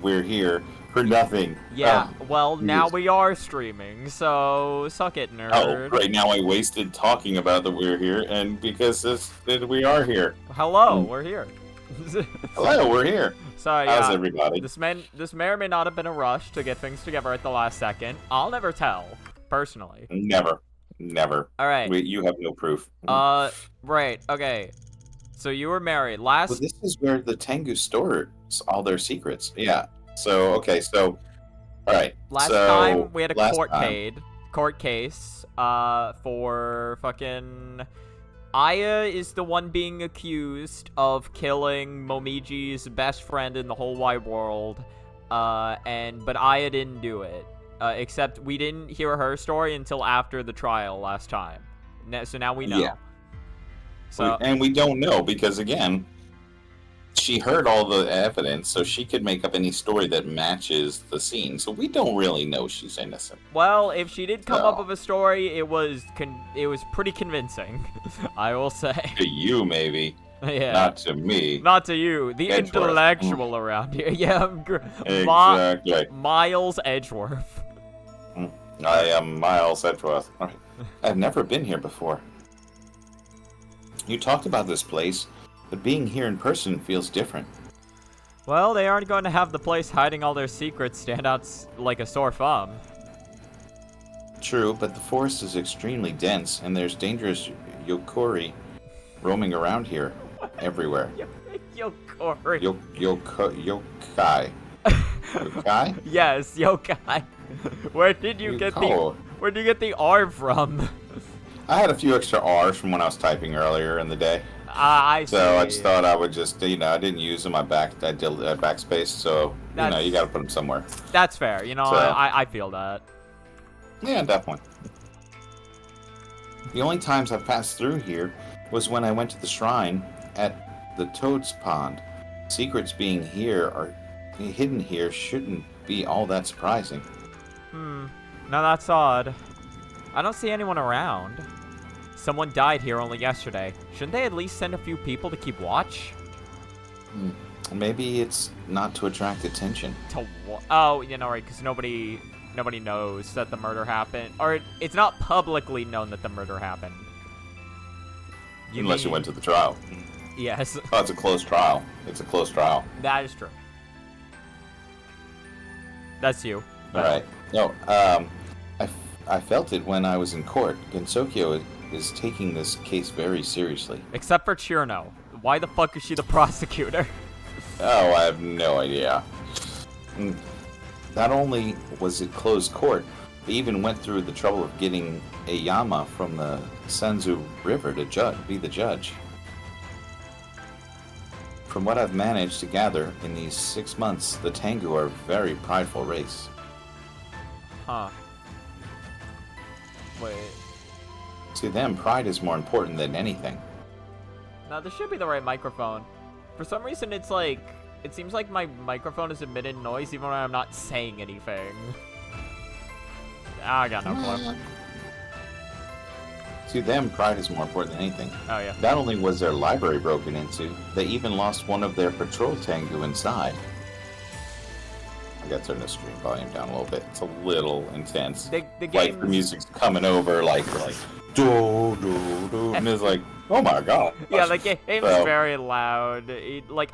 we're here for nothing. Yeah, well, now Jeez. we are streaming, so suck it, Oh, nerd. right now I wasted talking about that we're here, and because that we are here. Hello, Mm. we're here. Hello, we're here. So How's yeah, everybody? this may or may not have been a rush to get things together at the last second. I'll never tell, personally. Never, never. All right. You have no proof. Right. Okay. So you were married Well, last this is where the Tengu stores all their secrets. Yeah. So okay. So all right. last So time we had a last time, court case for fucking Aya is the one being accused of killing Momiji's best friend in the whole wide world. But Aya didn't do it. Except we didn't hear her story until after the trial last time. So now we know. Yeah. So and we don't know because again, she heard all the evidence, so she could make up any story that matches the scene. So we don't really know she's innocent. well, if she did come up No. with a story, it was pretty convincing. I will say. To you, maybe, Yeah. not to me. Not to you, the Edgeworth. intellectual around here. Yeah, Exactly. Miles Edgeworth. I am Miles Edgeworth. All right. I've never been here before. You talked about this place, but being here in person feels different. Well, they aren't going to have the place hiding all their secrets stand out like a sore thumb. True, but the forest is extremely dense, and there's dangerous yokori roaming around here, everywhere. Yokori. Yokai. Yokai? Yes, yokai. Where did you get the R from? I had a few extra R's from when I was typing earlier in the day. I see. So I just thought I would just, I didn't use them. I did backspace, so, you gotta put them somewhere. That's fair. You know, So- I feel that. Yeah, definitely. The only times I've passed through here was when I went to the shrine at the Toad's Pond. Secrets being hidden here shouldn't be all that surprising. Now that's odd. I don't see anyone around. Someone died here only yesterday. Shouldn't they at least send a few people to keep watch? Maybe it's not to attract attention. Oh, right, because nobody knows that the murder happened. Or it's not publicly known that the murder happened. Unless you went to the trial. Yes. Oh, it's a closed trial. It's a closed trial. That is true. That's you. All right. No, I felt it when I was in court. Gensokyo is taking this case very seriously. Except for Chirno. Why the fuck is she the prosecutor? Oh, I have no idea. Not only was it closed court, they even went through the trouble of getting a Yama from the Senzu River to be the judge. From what I've managed to gather in these 6 months, the Tengu are a very prideful race. Huh. Wait. To them, pride is more important than anything. No, this should be the right microphone. For some reason, it seems like my microphone is emitting noise even when I'm not saying anything. I got no clue. To them, pride is more important than anything. Oh, yeah. Not only was their library broken into, they even lost one of their patrol Tengu inside. I gotta turn the stream volume down a little bit. It's a little intense. The Like game. the music's coming over, like do do do, and it's like, oh my god. Yeah, the game is So- very loud.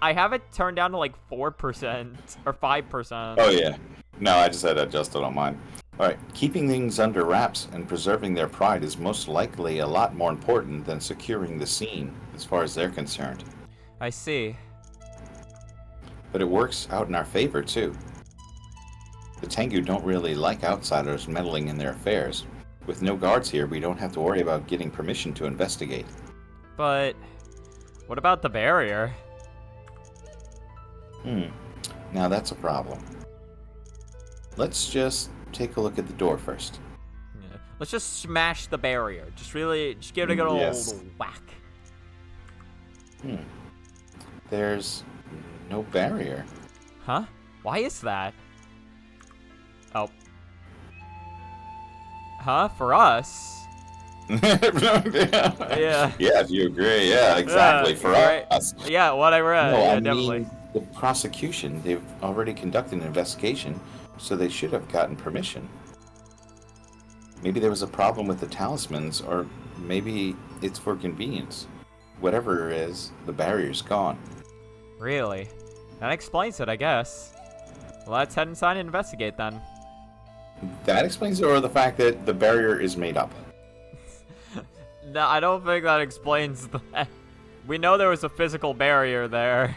I have it turned down to 4% or 5%. Oh yeah. No, I just had to adjust it on mine. Alright, keeping things under wraps and preserving their pride is most likely a lot more important than securing the scene, as far as they're concerned. I see. But it works out in our favor, too. The Tengu don't really like outsiders meddling in their affairs. With no guards here, we don't have to worry about getting permission to investigate. But what about the barrier? Now that's a problem. Let's just take a look at the door first. Yeah. Let's just smash the barrier. Just give it a good old Yes. whack. There's no barrier. Huh? Why is that? Oh. Huh? For us? Yeah. Yeah. Yeah, if you agree. Yeah, exactly. For right. us. Yeah, what I read. No, Yeah, I definitely. mean, The prosecution, they've already conducted an investigation, so they should have gotten permission. Maybe there was a problem with the talismans, or maybe it's for convenience. Whatever it is, the barrier's gone. Really? That explains it, I guess. Well, let's head inside and investigate then. That explains it, or the fact that the barrier is made up. No, I don't think that explains that. We know there was a physical barrier there.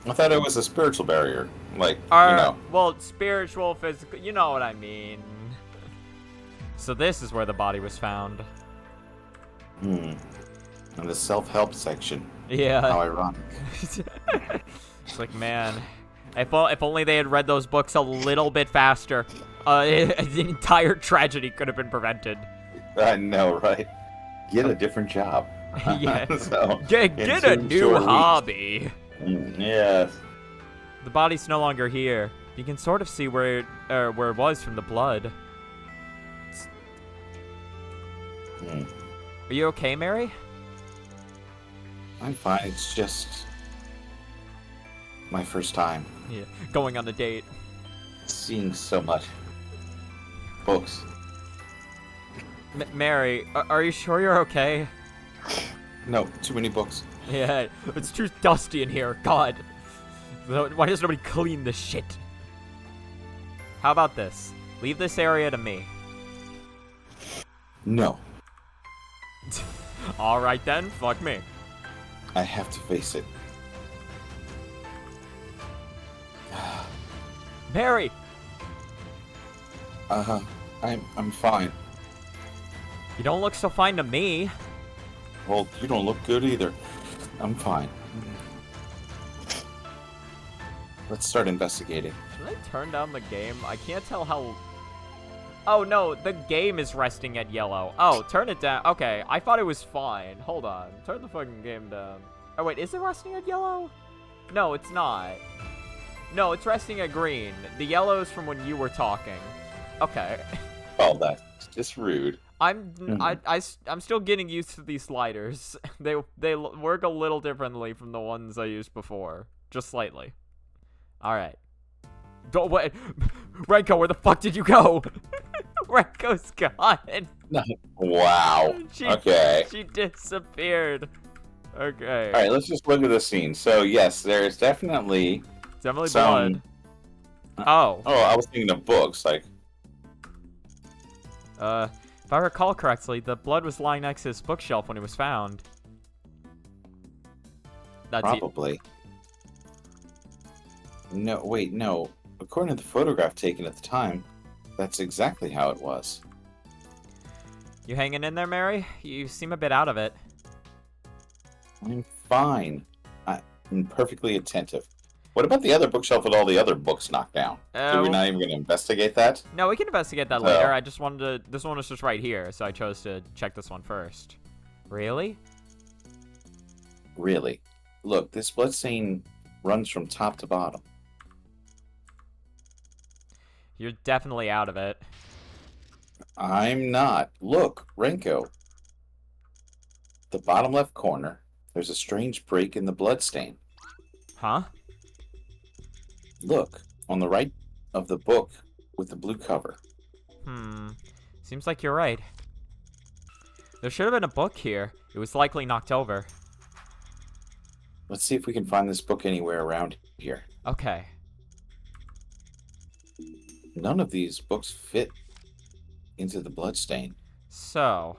I thought it was a spiritual barrier. Like, Well, spiritual, physical, you know what I mean. So this is where the body was found. In the self-help section. Yeah. How ironic. It's like, man, if only they had read those books a little bit faster, the entire tragedy could have been prevented. I know, right? Get a different job. Yeah. So, Get a new hobby. Yes. The body's no longer here. You can sort of see where it was from the blood. Are you okay, Mary? I'm fine. It's just my first time Yeah. Going on a date. seeing so much books. Mary, are you sure you're okay? No, too many books. Yeah, it's too dusty in here. God. Why does nobody clean this shit? How about this? Leave this area to me. No, Alright then, fuck me. I have to face it. Mary! I'm fine. You don't look so fine to me. Well, you don't look good either. I'm fine. Let's start investigating. Should I turn down the game? I can't tell how... Oh no, the game is resting at yellow. Oh, turn it down. Okay, I thought it was fine. Hold on. Turn the fucking game down. Oh wait, is it resting at yellow? No, it's not. No, it's resting at green. The yellow's from when you were talking. Okay. Oh, that's just rude. I'm still getting used to these sliders. They work a little differently from the ones I used before, just slightly. All right. Go away, Renko. Where the fuck did you go? Renko's gone. Wow. Okay. She disappeared. Okay. All right, let's just look at the scene. So yes, there is definitely Definitely some- blood. Oh. Oh, I was thinking of books. Like, If I recall correctly, the blood was lying next to his bookshelf when it was found. That's probably. No, wait, no. According to the photograph taken at the time, that's exactly how it was. You hanging in there, Mary? You seem a bit out of it. I'm fine. I'm perfectly attentive. What about the other bookshelf with all the other books knocked down? Are we not even going to investigate that? No, we can investigate that later. I just wanted to... This one was just right here, so I chose to check this one first. Really? Really? Look, this bloodstain runs from top to bottom. You're definitely out of it. I'm not. Look, Renko. The bottom left corner, there's a strange break in the bloodstain. Huh? Look, on the right of the book with the blue cover. Seems like you're right. There should have been a book here. It was likely knocked over. Let's see if we can find this book anywhere around here. Okay. None of these books fit into the bloodstain. So...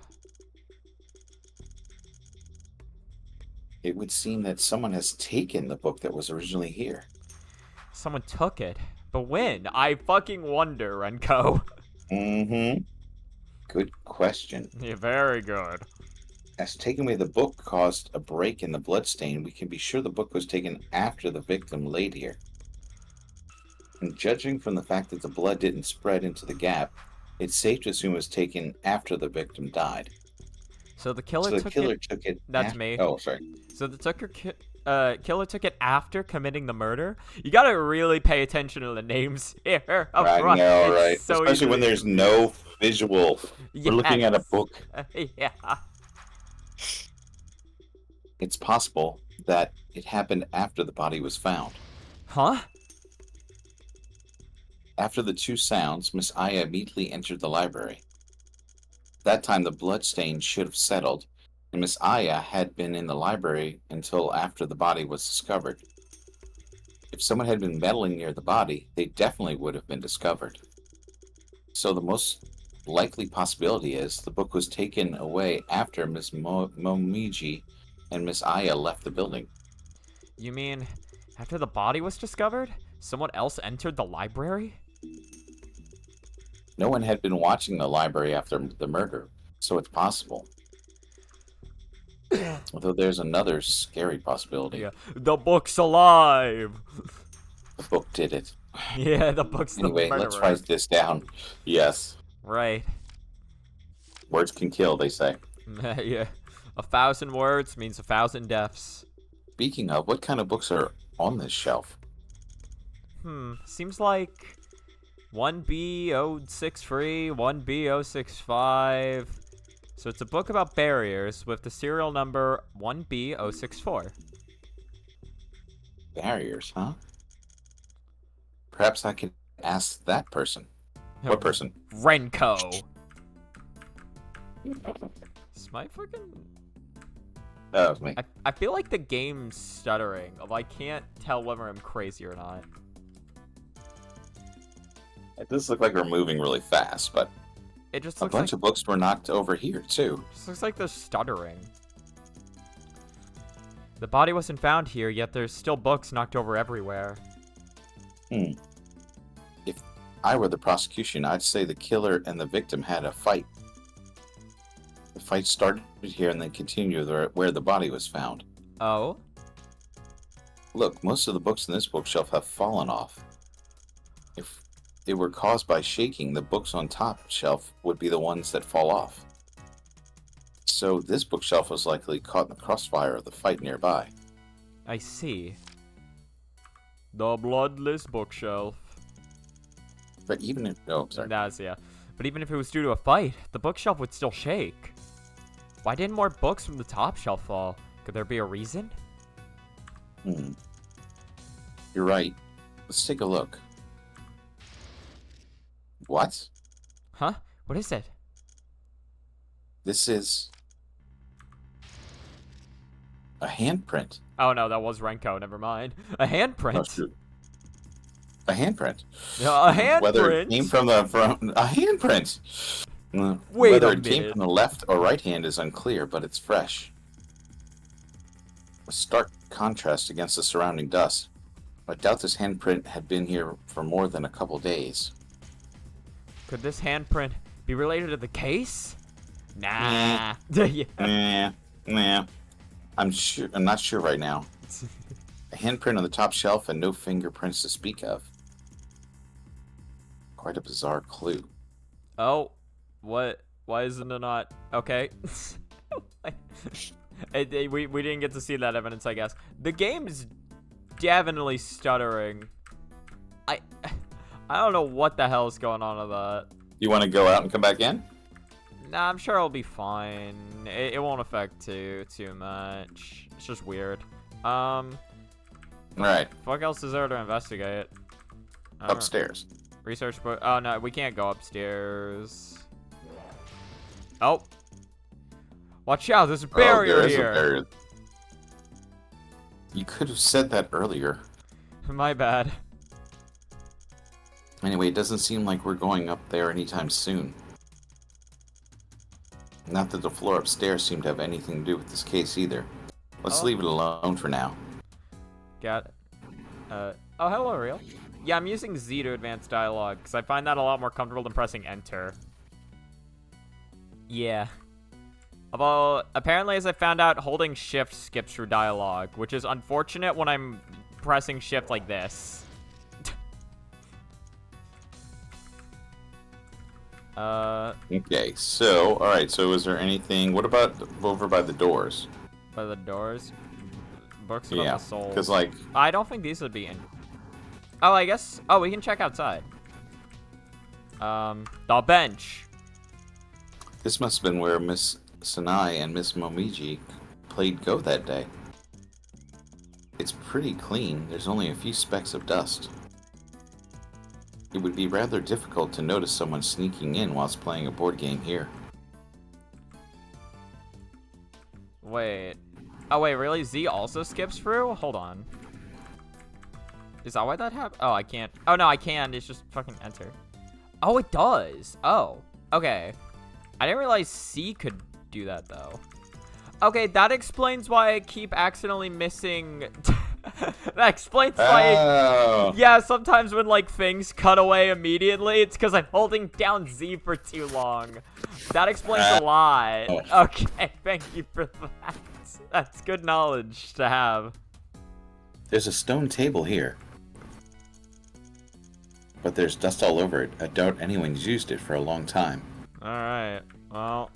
It would seem that someone has taken the book that was originally here. Someone took it. But when? I fucking wonder, Renko. Mm-hmm. Good question. Yeah, very good. As taking away the book caused a break in the bloodstain, we can be sure the book was taken after the victim laid here. And judging from the fact that the blood didn't spread into the gap, it's safe to assume it was taken after the victim died. So the killer So the killer took it. That's me. Oh, sorry. So the killer took it after committing the murder? You gotta really pay attention to the names here. I know, right? So Especially when there's no visual. We're looking at a book. Yeah. It's possible that It happened after the body was found. Huh? After the two sounds, Miss Aya immediately entered the library. That time the blood stain should have settled, and Miss Aya had been in the library until after the body was discovered. If someone had been meddling near the body, they definitely would have been discovered. So the most likely possibility is the book was taken away after Miss Momiji and Miss Aya left the building. You mean after the body was discovered, someone else entered the library? No one had been watching the library after the murder, so it's possible. Although there's another scary possibility. Yeah. The book's alive! The book did it. Yeah, the book's Anyway, the let's murderer. write this down. Yes. Right. Words can kill, they say. Yeah. 1,000 words means 1,000 deaths. Speaking of, what kind of books are on this shelf? Seems like 1B063, 1B065. So it's a book about barriers with the serial number 1B064. Barriers, huh? Perhaps I could ask that person. What person? Renko. Is my fucking... Oh, it was me. I feel like the game's stuttering. I can't tell whether I'm crazy or not. It does look like we're moving really fast, but It just a looks bunch like of books were knocked over here, too. just looks like they're stuttering. The body wasn't found here, yet there's still books knocked over everywhere. If I were the prosecution, I'd say the killer and the victim had a fight. The fight started here and then continued where the body was found. Oh? Look, most of the books in this bookshelf have fallen off. If they were caused by shaking, the books on top shelf would be the ones that fall off. So this bookshelf was likely caught in the crossfire of the fight nearby. I see. The bloodless bookshelf. But even if... Oh, sorry. That's, yeah. But even if it was due to a fight, the bookshelf would still shake. Why didn't more books from the top shelf fall? Could there be a reason? You're right. Let's take a look. What? Huh? What is it? This is... a handprint. Oh no, that was Renko, never mind. A Oh, handprint? shoot. A handprint. A handprint? Whether it came from a handprint. Wait Whether a it came minute. from the left or right hand is unclear, but it's fresh. A stark contrast against the surrounding dust. I doubt this handprint had been here for more than a couple days. Could this handprint be related to the case? Nah. Yeah. Nah. I'm not sure right now. A handprint on the top shelf and no fingerprints to speak of. Quite a bizarre clue. Oh, what? Why isn't it not? Okay. We didn't get to see that evidence, I guess. The game's definitely stuttering. I don't know what the hell is going on with that. You want to go out and come back in? Nah, I'm sure it'll be fine. It won't affect too much. It's just weird. Alright, Fuck else is there to investigate? I don't know. upstairs. Research book. Oh no, we can't go upstairs. Oh. Watch out, there's a barrier there is here. a barrier. You could have said that earlier. My bad. Anyway, it doesn't seem like we're going up there anytime soon. Not that the floor upstairs seemed to have anything to do with this case either. Let's Oh. leave it alone for now. Got it. Oh, hello, Real. Yeah, I'm using Z to advance dialogue, because I find that a lot more comfortable than pressing enter. Yeah. Although, apparently, as I found out, holding shift skips through dialogue, which is unfortunate when I'm pressing shift like this. Okay, so, alright, so is there anything... What about over by the doors? By the doors? Books about Yeah, the soul. because, like, I don't think these would be in. Oh, I guess. Oh, we can check outside. The bench. this must have been where Miss... Sanai and Miss Momiji played Go that day. It's pretty clean. There's only a few specks of dust. It would be rather difficult to notice someone sneaking in whilst playing a board game here. Wait. Oh, wait, really? Z also skips through? Hold on. Is that why that happened? Oh, I can't. Oh, no, I can. It's just fucking enter. Oh, it does. Oh, okay. I didn't realize C could do that, though. Okay, that explains why I keep accidentally missing... That explains why... Oh. Yeah, sometimes when, like, things cut away immediately, it's because I'm holding down Z for too long. That explains a lot. Okay, thank you for that. That's good knowledge to have. There's a stone table here. But there's dust all over it. I doubt anyone's used it for a long time. Alright, well...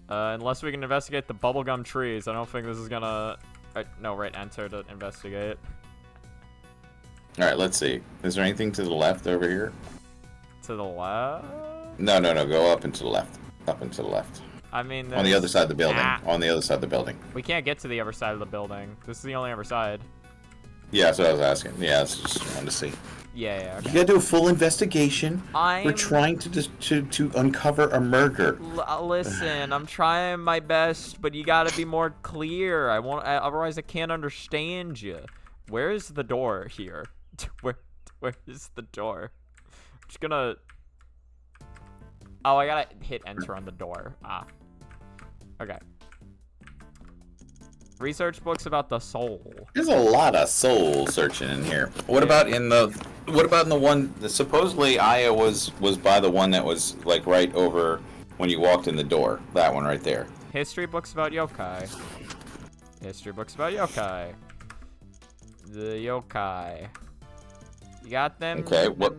unless we can investigate the bubblegum trees, I don't think this is gonna... no, right, enter to investigate. Alright, let's see. Is there anything to the left over here? To the left? No, go up and to the left. Up and to the left. I mean, on the other side of the building. Ah. On the other side of the building. We can't get to the other side of the building. This is the only other side. Yeah, that's what I was asking. Yeah, I just wanted to see. Yeah, okay. You gotta do a full investigation. I'm... We're trying to uncover a murder. Listen, I'm trying my best, but you gotta be more clear. Otherwise I can't understand you. Where is the door here? Where is the door? I'm just gonna... Oh, I gotta hit enter on the door. Ah. Okay. Research books about the soul. There's a lot of soul searching in here. What about in the one that supposedly Aya was by the one that was like right over when you walked in the door? That one right there. History books about yokai. History books about yokai. The yokai. You got them? Okay, what?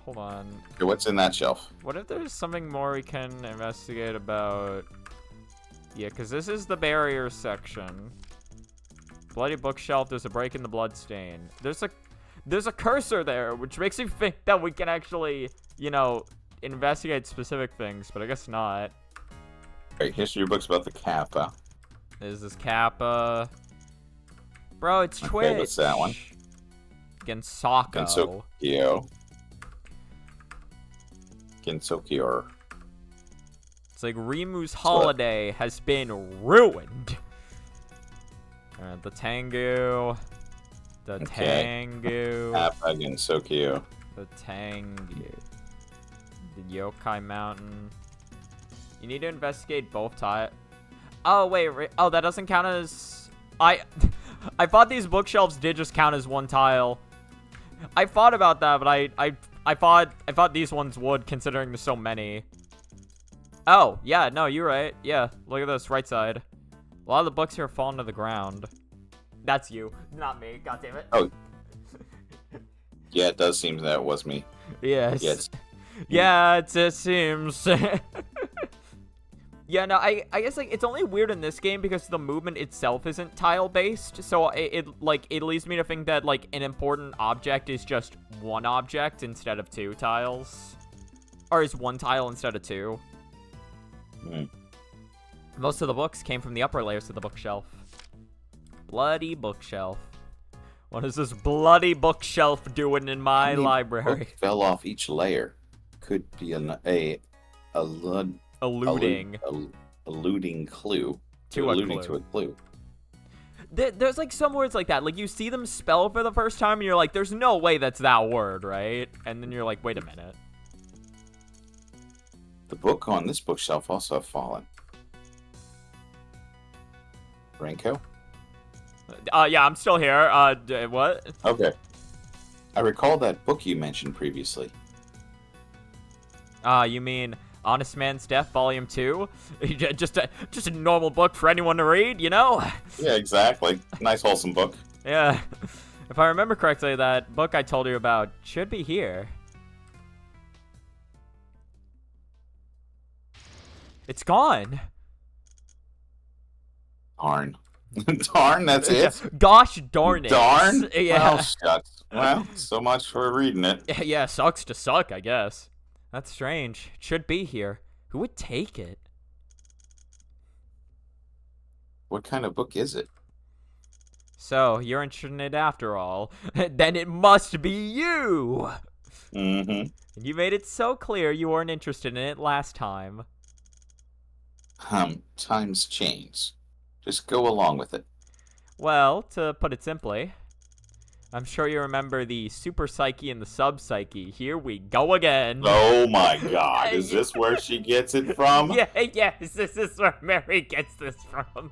Hold on. Okay, what's in that shelf? What if there's something more we can investigate about? Yeah, because this is the barrier section. Bloody bookshelf. There's a break in the blood stain. There's a cursor there, which makes me think that we can actually, you know, investigate specific things, but I guess not. Right, history books about the Kappa. There's this Kappa. Bro, it's Twitch. Okay, what's that one? Gensoko. Gensokyo. It's like Rimu's holiday has been ruined. The Tengu. The Tengu. Kappa Gensokyo. The Tengu. The Yokai Mountain. You need to investigate both tiles. Oh, wait. Oh, that doesn't count as... I thought these bookshelves did just count as one tile. I thought about that, but I thought these ones would, considering there's so many. Oh, yeah, no, you're right. Yeah, look at this, right side. A lot of the books here have fallen to the ground. That's you, not me. God damn it. Oh. Yeah, it does seem that was me. Yes. Yes. Yeah, it seems. Yeah, no, I guess, like, it's only weird in this game because the movement itself isn't tile-based, so it leads me to think that, like, an important object is just one object instead of two tiles. Or is one tile instead of two. Most of the books came from the upper layers of the bookshelf. Bloody bookshelf. What is this bloody bookshelf doing in my library? Book fell off each layer. Could be alluding clue To a clue. There's like some words like that. Like you see them spelled for the first time and you're like, there's no way that's that word, right? And then you're like, wait a minute. The book on this bookshelf also have fallen. Renko? Yeah, I'm still here. What? Okay. I recall that book you mentioned previously. You mean Honest Man's Death, Volume 2? just a normal book for anyone to read, you know? Yeah, exactly. Nice, wholesome book. Yeah. If I remember correctly, that book I told you about should be here. It's gone. Darn. Darn, that's it? Gosh darn it. Darn? Yeah. Well, shucks. Well, so much for reading it. Yeah, sucks to suck, I guess. That's strange. It should be here. Who would take it? What kind of book is it? So, you're interested in it after all. Then it must be you! Mm-hmm. And you made it so clear you weren't interested in it last time. Times change. Just go along with it. Well, to put it simply, I'm sure you remember the super psyche and the sub psyche. Here we go again. Oh my god, is this where she gets it from? Yes, this is where Mary gets this from.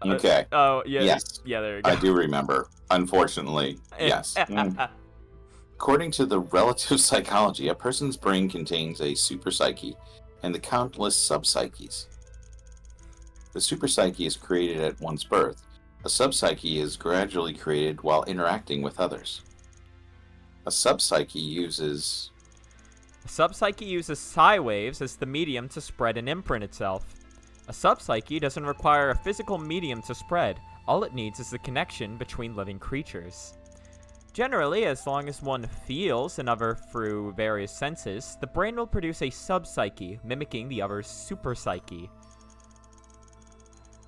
Okay. Oh, yeah. Yes. Yeah, there you go. I do remember. Unfortunately, yes. According to the relative psychology, a person's brain contains a superpsyche and the countless subpsyches. The superpsyche is created at one's birth. A subpsyche is gradually created while interacting with others. A subpsyche uses psi waves as the medium to spread and imprint itself. A subpsyche doesn't require a physical medium to spread. All it needs is the connection between living creatures. Generally, as long as one feels another through various senses, the brain will produce a subpsyche, mimicking the other's superpsyche.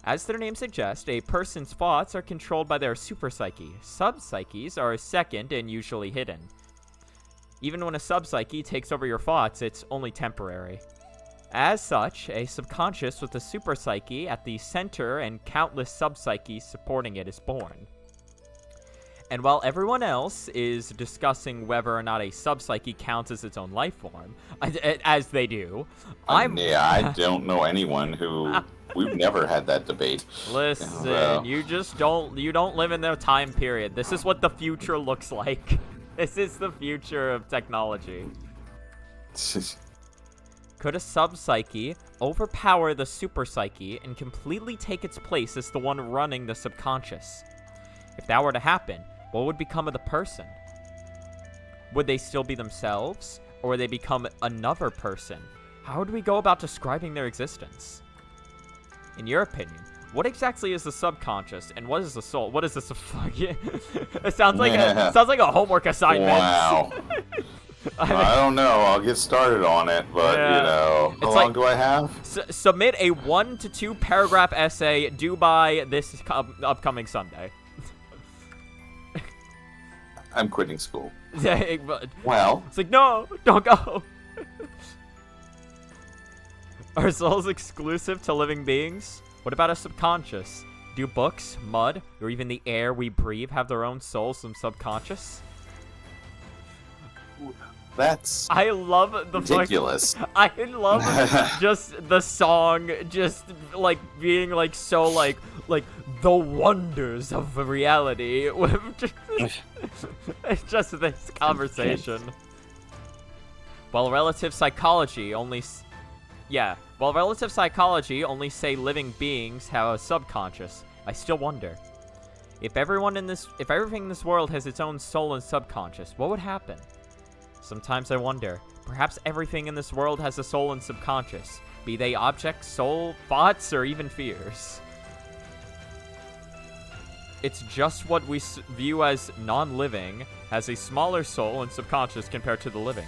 As their name suggests, a person's thoughts are controlled by their superpsyche. Subpsyches are second and usually hidden. Even when a subpsyche takes over your thoughts, it's only temporary. As such, a subconscious with a superpsyche at the center and countless subpsyches supporting it is born. And while everyone else is discussing whether or not a subpsyche counts as its own life form, as they do, I don't know anyone who... We've never had that debate. Listen, you don't live in their time period. This is what the future looks like. This is the future of technology. Could a subpsyche overpower the superpsyche and completely take its place as the one running the subconscious? If that were to happen, what would become of the person? Would they still be themselves, or would they become another person? How would we go about describing their existence? In your opinion, what exactly is the subconscious, and what is the soul? What is this? It sounds like a homework assignment. Wow. I don't know. I'll get started on it, but how long do I have? Submit a 1 to 2 paragraph essay due by this upcoming Sunday. I'm quitting school. Well, it's like, no, don't go. Are souls exclusive to living beings? What about a subconscious? Do books, mud, or even the air we breathe have their own souls and subconscious? That's I love the ridiculous. I love just the song, just like being like so like the wonders of reality. It's just this conversation. While relative psychology only say living beings have a subconscious, I still wonder. If everything in this world has its own soul and subconscious, what would happen? Sometimes I wonder, perhaps everything in this world has a soul and subconscious, be they objects, soul, thoughts, or even fears. It's just what we view as non-living has a smaller soul and subconscious compared to the living.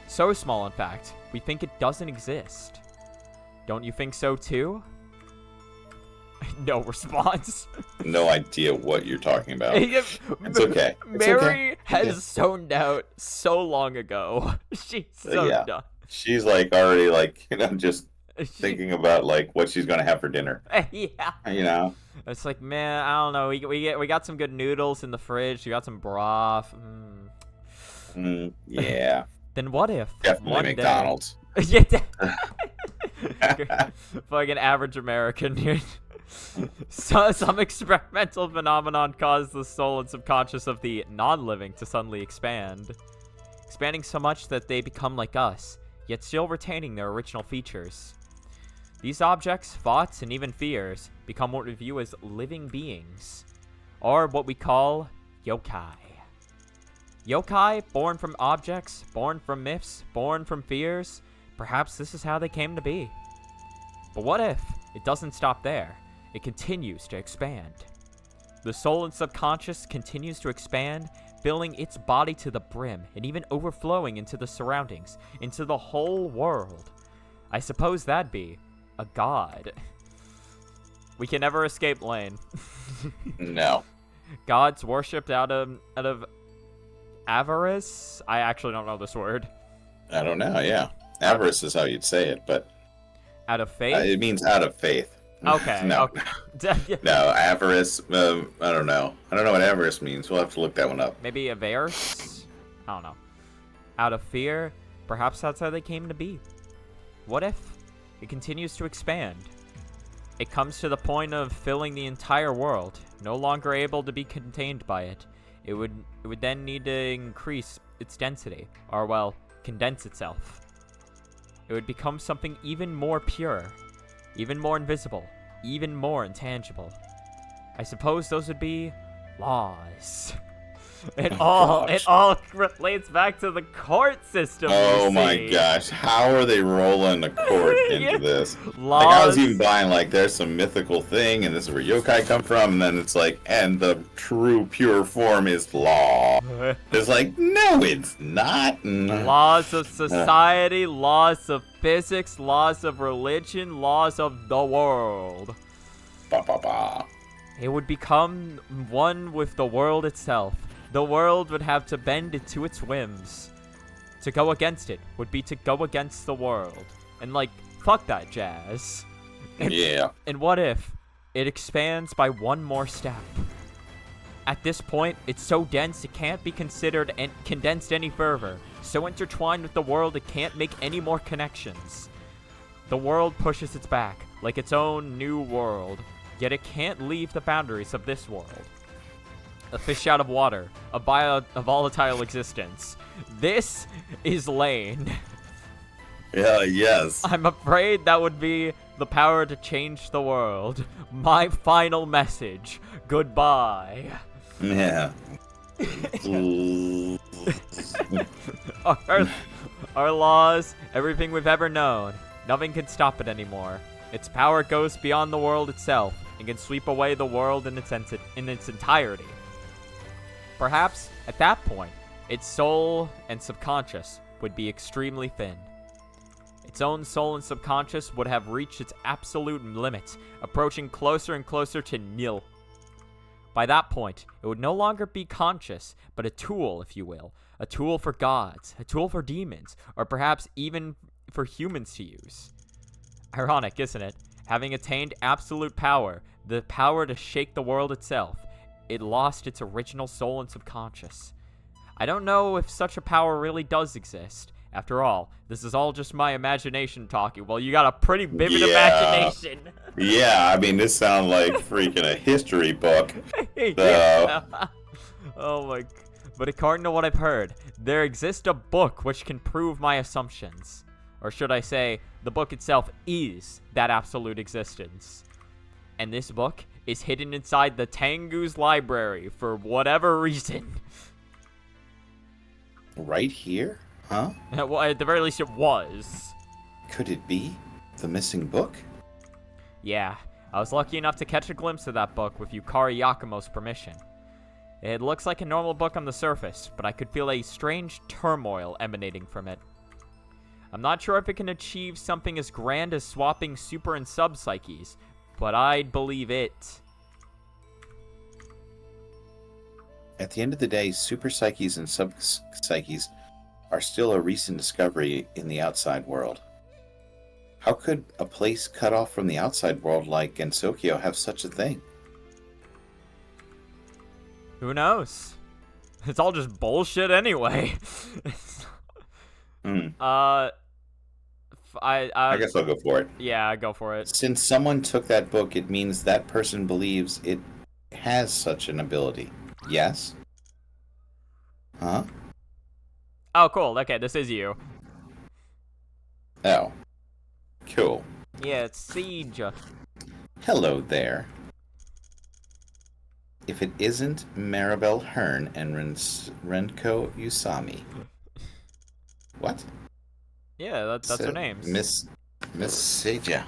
So small, in fact, we think it doesn't exist. Don't you think so too? No response. No idea what you're talking about. It's okay. Mary has zoned out so long ago. She's so done. She's like already like, just thinking about like what she's gonna have for dinner. Yeah. It's like, man, I don't know. We got some good noodles in the fridge. We got some broth. Yeah. Then what if definitely McDonald's? Fucking average American, dude. So, some experimental phenomenon caused the soul and subconscious of the non-living to suddenly expanding so much that they become like us, yet still retaining their original features. These objects, thoughts, and even fears become what we view as living beings, or what we call yokai. Yokai, born from objects, born from myths, born from fears. Perhaps this is how they came to be. But what if it doesn't stop there? It continues to expand. The soul and subconscious continues to expand, filling its body to the brim, and even overflowing into the surroundings, into the whole world. I suppose that'd be a god. We can never escape Lane. No. Gods worshipped out of avarice? I actually don't know this word. I don't know, yeah. Avarice is how you'd say it, but... Out of faith? it means out of faith. Okay. No. Okay. No, avarice, I don't know. I don't know what avarice means. We'll have to look that one up. Maybe averse? I don't know. Out of fear? Perhaps that's how they came to be. What if it continues to expand? It comes to the point of filling the entire world, no longer able to be contained by it. It would then need to increase its density, or well, condense itself. It would become something even more pure, even more invisible, even more intangible. I suppose those would be laws. It all relates back to the court system. Oh you my see. gosh, how are they rolling the court into Yeah. this? Laws. Like, I was even buying, like, there's some mythical thing, and this is where yokai come from, and then it's like, and the true pure form is law. It's like, no, it's not. Laws of society, laws of physics, laws of religion, laws of the world. Ba, ba, ba. It would become one with the world itself. The world would have to bend it to its whims. To go against it would be to go against the world. And like, fuck that jazz. Yeah. And what if it expands by one more step? At this point, it's so dense it can't be considered and condensed any further. So intertwined with the world it can't make any more connections. The world pushes its back, like its own new world. Yet it can't leave the boundaries of this world. A fish out of water, a volatile existence. This is Lane. Yeah, yes. I'm afraid that would be the power to change the world. My final message. Goodbye. Yeah. Our laws, everything we've ever known, nothing can stop it anymore. Its power goes beyond the world itself and can sweep away the world in its entirety. Perhaps, at that point, its soul and subconscious would be extremely thin. Its own soul and subconscious would have reached its absolute limit, approaching closer and closer to nil. By that point, it would no longer be conscious, but a tool, if you will. A tool for gods, a tool for demons, or perhaps even for humans to use. Ironic, isn't it? Having attained absolute power, the power to shake the world itself, it lost its original soul and subconscious. I don't know if such a power really does exist. After all, this is all just my imagination talking. Well, you got a pretty vivid imagination. Yeah, I mean, this sounds like freaking a history book. Yeah. Oh my... But according to what I've heard, there exists a book which can prove my assumptions. Or should I say, the book itself is that absolute existence. And this book is hidden inside the Tengu's library for whatever reason. Right here? Huh? Well, at the very least it was. Could it be the missing book? Yeah, I was lucky enough to catch a glimpse of that book with Yukari Yakumo's permission. It looks like a normal book on the surface, but I could feel a strange turmoil emanating from it. I'm not sure if it can achieve something as grand as swapping super and sub psyches, but I'd believe it. At the end of the day, super psyches and sub psyches are still a recent discovery in the outside world. How could a place cut off from the outside world like Gensokyo have such a thing? Who knows? It's all just bullshit anyway. I guess I'll go for it. Yeah, go for it. Since someone took that book, it means that person believes it has such an ability. Yes? Huh? Oh, cool. Okay, this is you. Oh. Cool. Yeah, it's Siege. Hello there. If it isn't Maribel Hearn and Renko Usami. What? Yeah, that's her name. Miss Seija.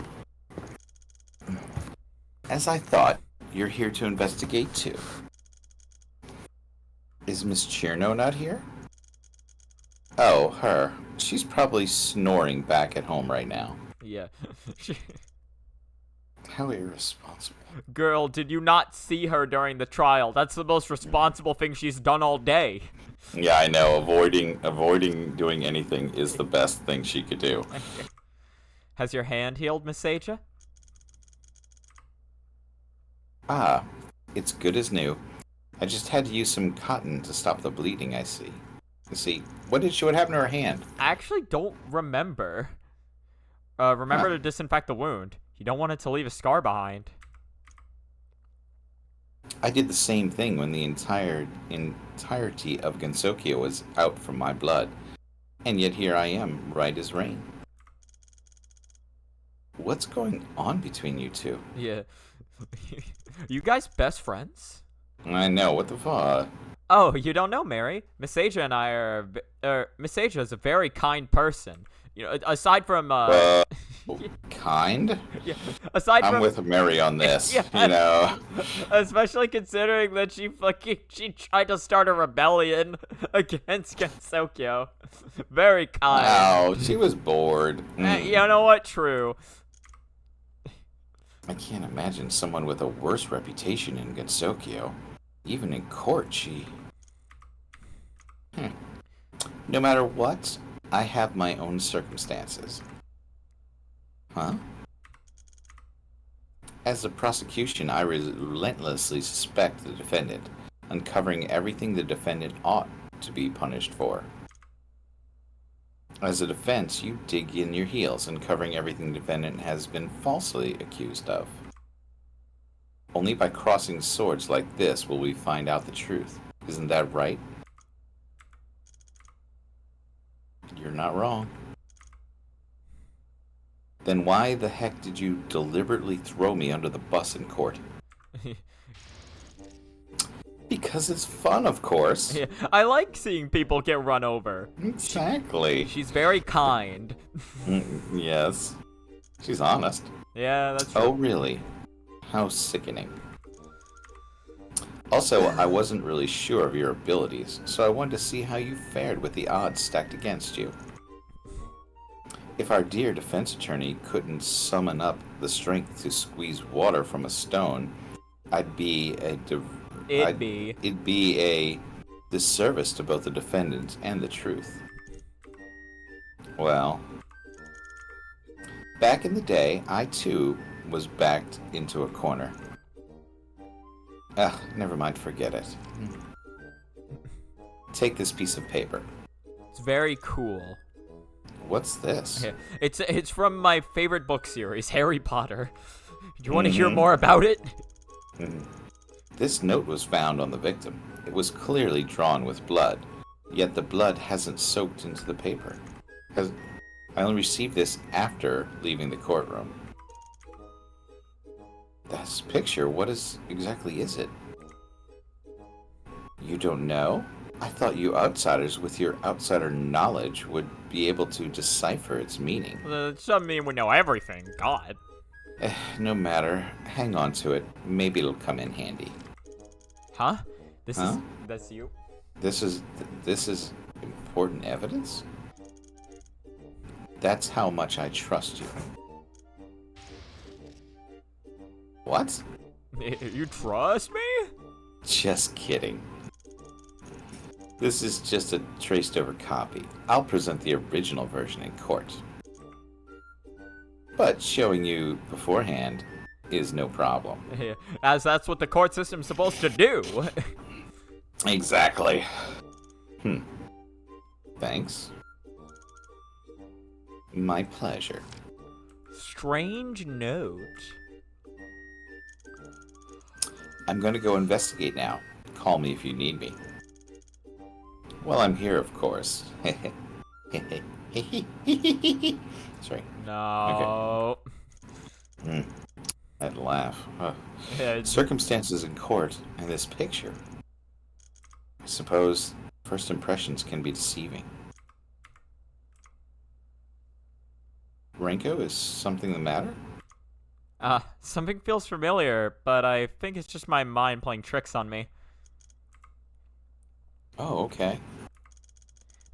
As I thought, you're here to investigate too. Is Miss Chirno not here? Oh, her. She's probably snoring back at home right now. Yeah. How irresponsible. Girl, did you not see her during the trial? That's the most responsible thing she's done all day. Yeah, I know. Avoiding doing anything is the best thing she could do. Has your hand healed, Miss Seija? Ah, it's good as new. I just had to use some cotton to stop the bleeding, I see. You see, what happened to her hand? I actually don't remember. Remember to disinfect the wound. You don't want it to leave a scar behind. I did the same thing when the entirety of Gensokyo was out from my blood. And yet here I am, right as rain. What's going on between you two? Yeah. You guys best friends? I know, what the fuck? Oh, you don't know, Mary. Miss Seija and I are... Miss Seija is a very kind person. You know, aside from, Kind? Yeah, aside I'm from... with Mary on this, Yeah. you know. Especially considering that she tried to start a rebellion against Gensokyo. Very kind. Wow, she was bored. You know what? True. I can't imagine someone with a worse reputation in Gensokyo. Even in court, she... No matter what, I have my own circumstances. Huh? As the prosecution, I relentlessly suspect the defendant, uncovering everything the defendant ought to be punished for. As a defense, you dig in your heels, uncovering everything the defendant has been falsely accused of. Only by crossing swords like this will we find out the truth. Isn't that right? You're not wrong. Then why the heck did you deliberately throw me under the bus in court? Because it's fun, of course. Yeah, I like seeing people get run over. Exactly. She's very kind. Yes. She's honest. Yeah, that's true. Oh, really? How sickening. Also, I wasn't really sure of your abilities, so I wanted to see how you fared with the odds stacked against you. If our dear defense attorney couldn't summon up the strength to squeeze water from a stone, it'd be a disservice to both the defendant and the truth. Well, back in the day, I too was backed into a corner. Never mind, forget it. Take this piece of paper. It's very cool. What's this? Yeah, it's from my favorite book series, Harry Potter. Do you want to hear more about it? This note was found on the victim. It was clearly drawn with blood, yet the blood hasn't soaked into the paper. I only received this after leaving the courtroom. This picture, what exactly is it? You don't know? I thought you outsiders with your outsider knowledge would be able to decipher its meaning. It doesn't mean we know everything, God. No matter. Hang on to it. Maybe it'll come in handy. Huh? That's you? This is important evidence? That's how much I trust you. What? You trust me? Just kidding. This is just a traced over copy. I'll present the original version in court. But showing you beforehand is no problem. As that's what the court system's supposed to do. Exactly. Thanks. My pleasure. Strange note. I'm going to go investigate now. Call me if you need me. Well, I'm here, of course. Sorry. No. Okay. I'd laugh. Yeah, Circumstances in court and this picture. I suppose first impressions can be deceiving. Renko, is something the matter? something feels familiar, but I think it's just my mind playing tricks on me. Oh, okay.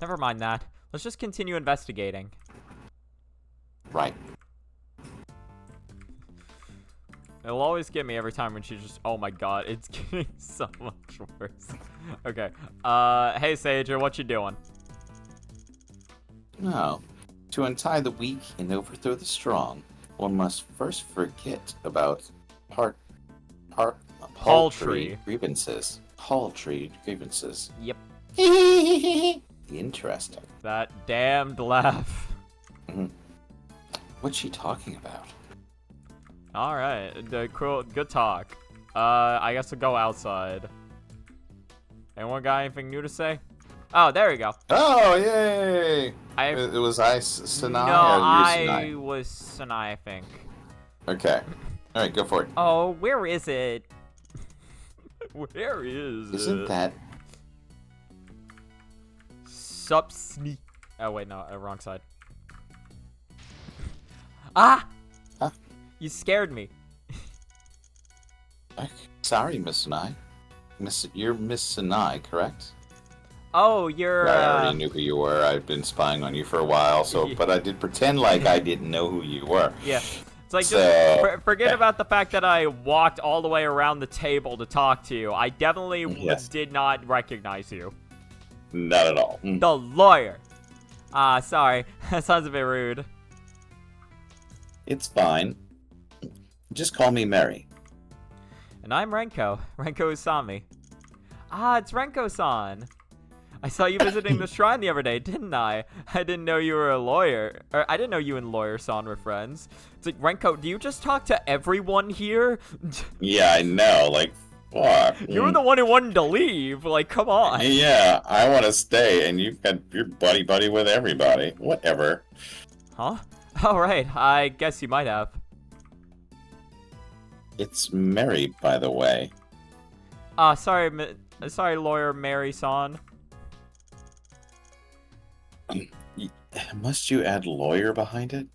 Never mind that. Let's just continue investigating. Right. It'll always get me every time when she just. Oh my god, it's getting so much worse. Okay. Hey Sager, what you doing? No. To untie the weak and overthrow the strong, one must first forget about paltry grievances. Paltry grievances. Yep. Interesting. That damned laugh. What's she talking about? All right, good talk. I guess we'll go outside. Anyone got anything new to say? Oh, there we go. Oh, yay! I It was Sanai no, or you, I Sanai? was Sanai, I think. Okay. All right, go for it. Oh, where is it? Where is it? Isn't that... Sup sneak. Oh wait, no, wrong side. Ah! Huh? You scared me. Sorry, Miss Sanai. You're Miss Sanai, correct? Oh, you're. I already knew who you were. I've been spying on you for a while, so Yeah. but I did pretend like I didn't know who you were. Yeah. It's like, So, just forget about the fact that I walked all the way around the table to talk to you. I definitely Yes. did not recognize you. Not at all. The lawyer. Sorry. That sounds a bit rude. It's fine. Just call me Mary. And I'm Renko. Renko Usami. Ah, it's Renko-san. I saw you visiting the shrine the other day, didn't I? I didn't know you were a lawyer. Or I didn't know you and Lawyer-san were friends. It's like, Renko, do you just talk to everyone here? Yeah, I know. Like, fuck. You were the one who wanted to leave. Like, come on. Yeah, I want to stay, and you're buddy with everybody. Whatever. Huh? All right. I guess you might have. It's Mary, by the way. Sorry, Lawyer Mary-san. Must you add lawyer behind it?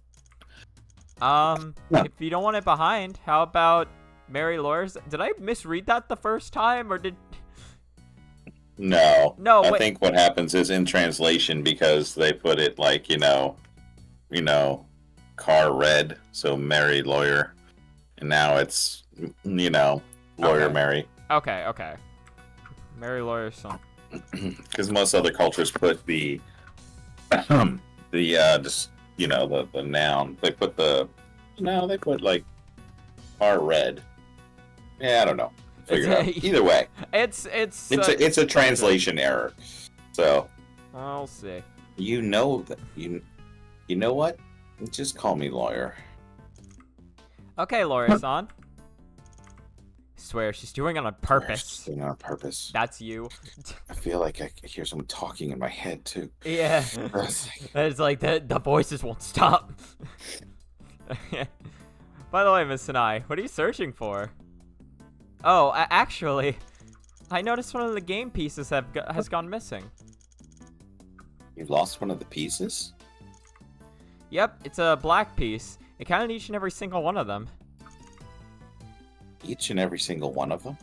No. If you don't want it behind, how about Mary Lawyers? Did I misread that the first time, or did... No. No, I wait. think what happens is in translation, because they put it like, you know, car red, so Mary lawyer. And now it's, lawyer Okay. Mary. Okay. Mary Lawyers son. Because most other cultures put the just the noun. They put they put like car red. Yeah, I don't know. Figure it out. Either way, It's it's a translation error. So I'll see. you know that you know what? Just call me lawyer. Okay, Lawyer-san. Swear she's doing it on purpose. Doing it on purpose. That's you. I feel like I hear someone talking in my head too. Yeah. It's like the voices won't stop. By the way, Miss Sanai, what are you searching for? Oh, actually, I noticed one of the game pieces has gone missing. You lost one of the pieces? Yep, it's a black piece. It counted each and every single one of them. Each and every single one of them?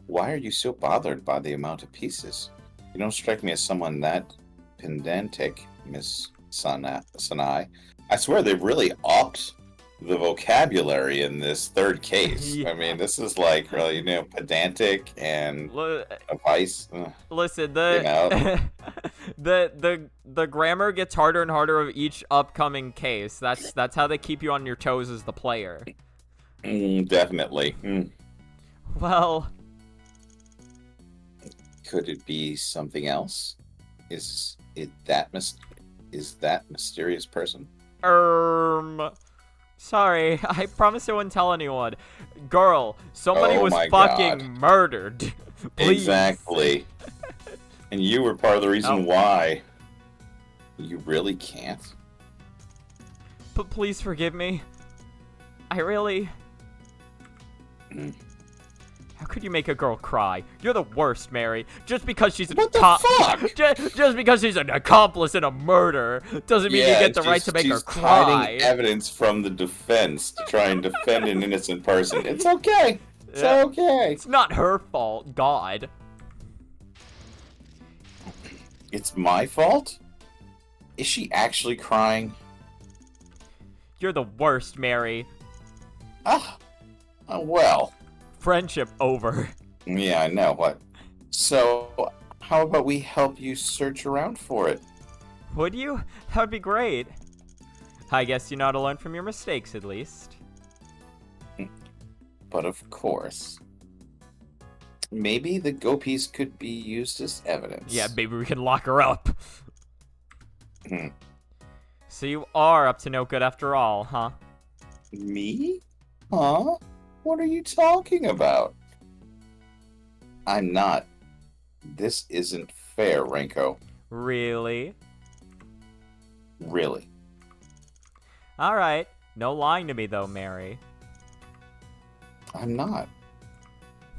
Why are you so bothered by the amount of pieces? You don't strike me as someone that pedantic, Miss Sanai. I swear they've really upped the vocabulary in this third case. Yeah. I mean, this is like really, pedantic and advice. Listen, You know? the grammar gets harder and harder of each upcoming case. That's how they keep you on your toes as the player. Definitely. Well, Could it be something else? Is that mysterious person? Sorry, I promised I wouldn't tell anyone. Girl, somebody Oh was my fucking God. murdered. Please. Exactly. And you were part of the reason Oh. why. You really can't? But please forgive me. I really... Mm. How could you make a girl cry? You're the worst, Mary. Just because she's What the fuck? Just because she's an accomplice in a murder doesn't mean you get the right to make her she's cry. hiding evidence from the defense to try and defend an innocent person. It's okay. It's Yeah. okay. It's not her fault, God. It's my fault? Is she actually crying? You're the worst, Mary. Ah, well. Friendship over. Yeah, I know. What? So, how about we help you search around for it? Would you? That would be great. I guess you know how to learn from your mistakes, at least. But of course. Maybe the go piece could be used as evidence. Yeah, maybe we can lock her up. Hmm. So you are up to no good after all, huh? Me? Huh? What are you talking about? I'm not. This isn't fair, Renko. Really? Really. Alright. No lying to me, though, Mary. I'm not.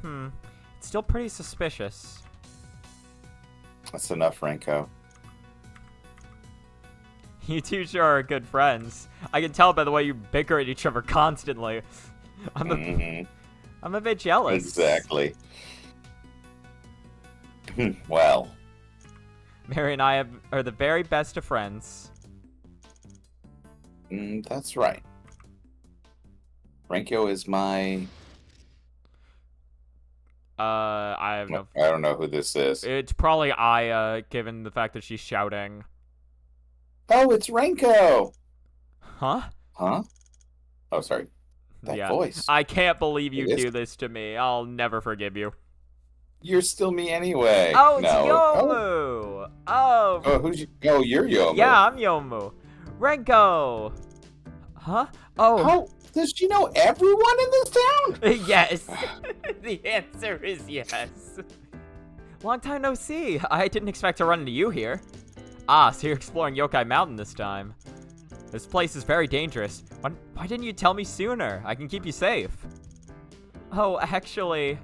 It's still pretty suspicious. That's enough, Renko. You two sure are good friends. I can tell by the way you bicker at each other constantly. I'm a bit jealous. Exactly. Well. Mary and I are the very best of friends. That's right. Renko is my... I have no... I don't know who this is. It's probably Aya, given the fact that she's shouting. Oh, it's Renko! Huh? Huh? Oh, sorry. That voice. I can't believe you It is- do this to me. I'll never forgive you. You're still me anyway. Oh, it's No. Yomu! Oh, Oh, who's you? Oh, you're Yomu. yeah, I'm Yomu. Renko! Huh? Oh, How does she know everyone in this town? yes. The answer is yes. Long time no see. I didn't expect to run into you here. Ah, so you're exploring Yokai Mountain this time. This place is very dangerous. Why didn't you tell me sooner? I can keep you safe. Oh, actually...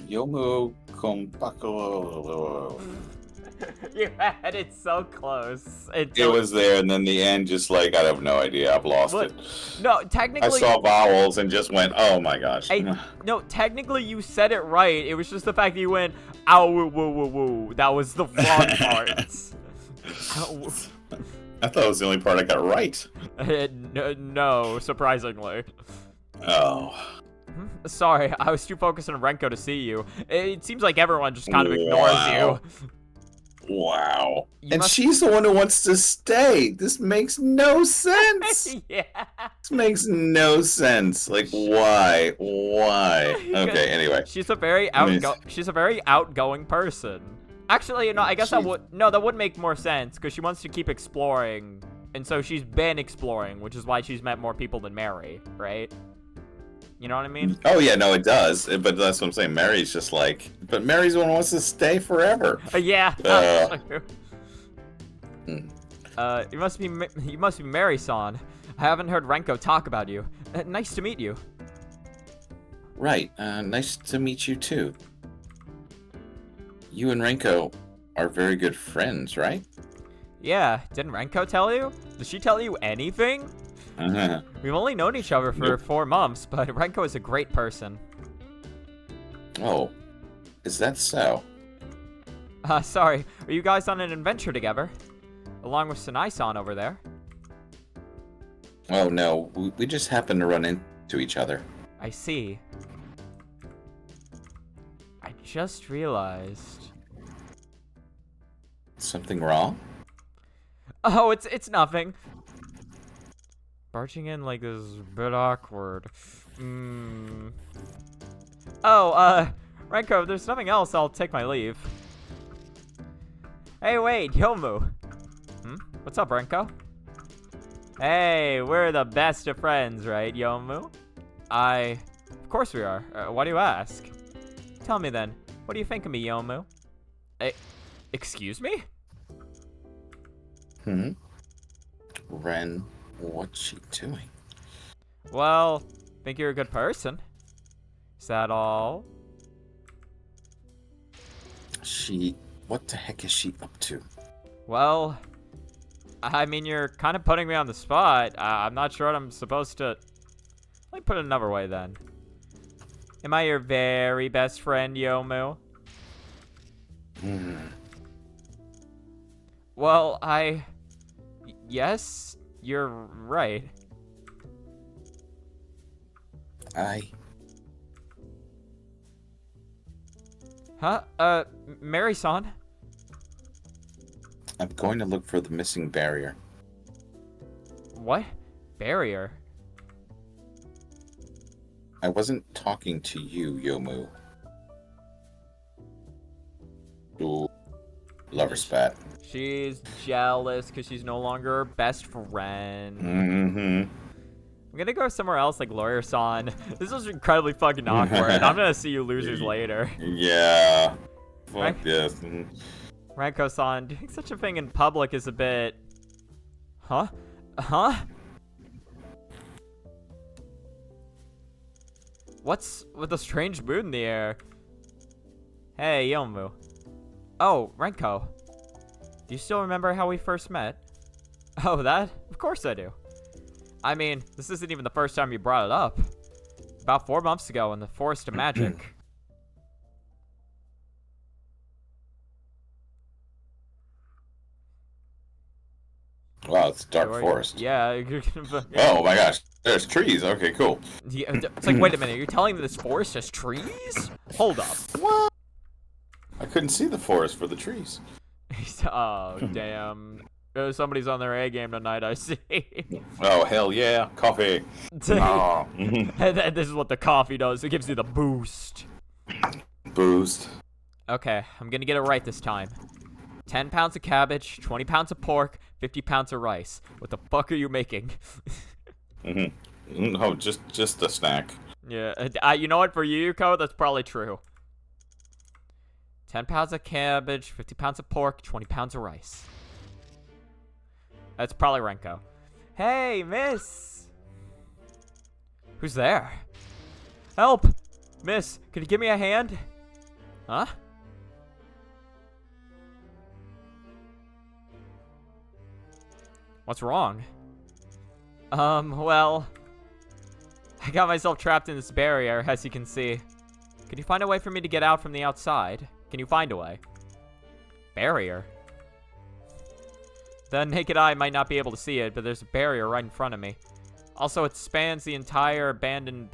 Yomu Kompakolo. You had it so close. It was there, and then the end just like, I have no idea. I've lost But- it. No, I technically... saw vowels and just went, oh my gosh. No, technically you said it right. It was just the fact that you went, ow, woo, woo, woo, woo. That was the wrong part. Ow. I thought it was the only part I got right. No, surprisingly. Oh. Sorry, I was too focused on Renko to see you. It seems like everyone just kind of ignores Wow. Wow. You And must- she's the one who wants to stay. This makes no sense. you. Yeah. This makes no sense. Like, why? Why? Okay, anyway. She's a very outgoing person. Actually, you know, I guess that She's- would make more sense because she wants to keep exploring, and so she's been exploring, which is why she's met more people than Mary, right? You know what I mean? Oh, yeah, no, it does. But that's what I'm saying. Mary's just like... But Mary's the one who wants to stay forever. Yeah. Hmm. You must be Mary-san. I haven't heard Renko talk about you. Nice to meet you. Right. Nice to meet you, too. You and Renko are very good friends, right? Yeah, didn't Renko tell you? Did she tell you anything? Uh-huh. We've only known each other for Nope. 4 months, but Renko is a great person. Oh. Is that so? Sorry, are you guys on an adventure together? Along with Sanai-san over there? Oh, no. We just happened to run into each other. I see. I just realized... Something wrong? Oh, it's nothing. Barging in like this is a bit awkward. Oh, Renko, if there's nothing else, I'll take my leave. Hey, wait, Yomu. What's up, Renko? Hey, we're the best of friends, right, Yomu? Of course we are. Why do you ask? Tell me then, what do you think of me, Yomu? Excuse me? Ren, what's she doing? Well, think you're a good person. Is that all? What the heck is she up to? Well, I mean, you're kind of putting me on the spot. I'm not sure what I'm supposed to... Let me put it another way, then. Am I your very best friend, Yomu? Well, Yes, you're right. I... Huh? Mary-san? I'm going to look for the missing barrier. What? Barrier? I wasn't talking to you, Yomu. Ooh. Lover spat. She's jealous because she's no longer her best friend. Mm-hmm. I'm gonna go somewhere else like Lawyer-san. This is incredibly fucking awkward. I'm gonna see you losers later. Yeah. Fuck Right. this. Ranko-san, doing such a thing in public is a bit... Huh? Huh? What's with the strange mood in the air? Hey, Yomu. Oh, Renko. Do you still remember how we first met? Oh, that? Of course I do. I mean, this isn't even the first time you brought it up. About 4 months ago in the Forest of Magic. Wow, it's dark forest. Yeah. You're gonna... Oh my gosh, there's trees. Okay, cool. Yeah, it's like, wait a minute, you're telling me this forest has trees? Hold up. What? I couldn't see the forest for the trees. Oh, damn. Somebody's on their A game tonight, I see. Oh, hell yeah. Coffee. Oh. And this is what the coffee does. It gives you the boost. Boost. Okay, I'm gonna get it right this time. 10 pounds of cabbage, 20 pounds of pork, 50 pounds of rice. What the fuck are you making? No, just a snack. Yeah, you know what? For you, Yuko, that's probably true. 10 pounds of cabbage, 50 pounds of pork, 20 pounds of rice. That's probably Renko. Hey, miss! Who's there? Help! Miss, can you give me a hand? Huh? What's wrong? Well... I got myself trapped in this barrier, as you can see. Can you find a way for me to get out from the outside? Can you find a way? Barrier? The naked eye might not be able to see it, but there's a barrier right in front of me. Also, it spans the entire abandoned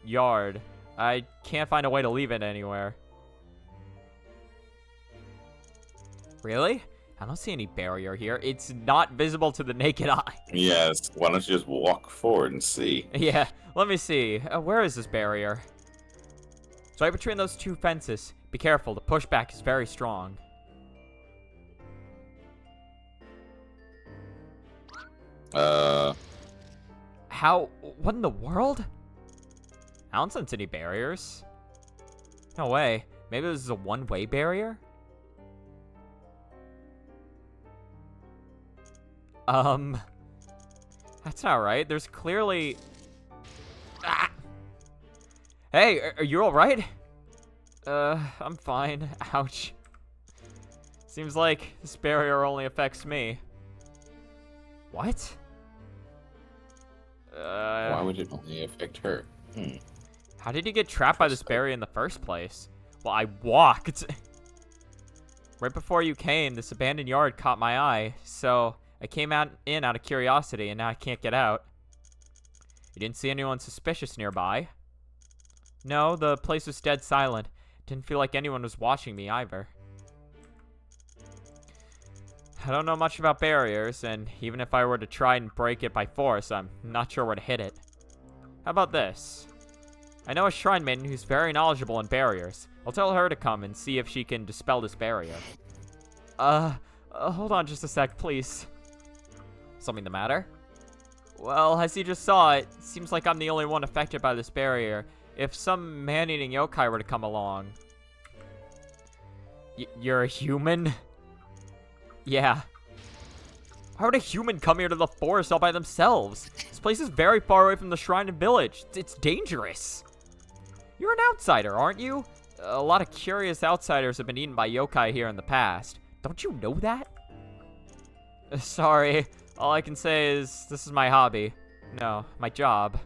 yard. I can't find a way to leave it anywhere. Really? I don't see any barrier here. It's not visible to the naked eye. Yes, why don't you just walk forward and see? Yeah, let me see. Where is this barrier? It's right between those two fences. Be careful, the pushback is very strong. How? What in the world? I don't sense any barriers. No way. Maybe this is a one-way barrier? That's not right. There's clearly... Ah! Hey, are you alright? I'm fine. Ouch. Seems like this barrier only affects me. What? Why would it only affect her? How did you get trapped by this barrier in the first place? Well, I walked. Right before you came, this abandoned yard caught my eye, so I came in out of curiosity, and now I can't get out. You didn't see anyone suspicious nearby? No, the place was dead silent. Didn't feel like anyone was watching me either. I don't know much about barriers, and even if I were to try and break it by force, I'm not sure where to hit it. How about this? I know a shrine maiden who's very knowledgeable in barriers. I'll tell her to come and see if she can dispel this barrier. Hold on just a sec, please. Something the matter? Well, as you just saw, it seems like I'm the only one affected by this barrier. If some man-eating yokai were to come along... You're a human? Yeah. How would a human come here to the forest all by themselves? This place is very far away from the shrine and village. It's dangerous. You're an outsider, aren't you? A lot of curious outsiders have been eaten by yokai here in the past. Don't you know that? Sorry. All I can say is this is my hobby. No, my job.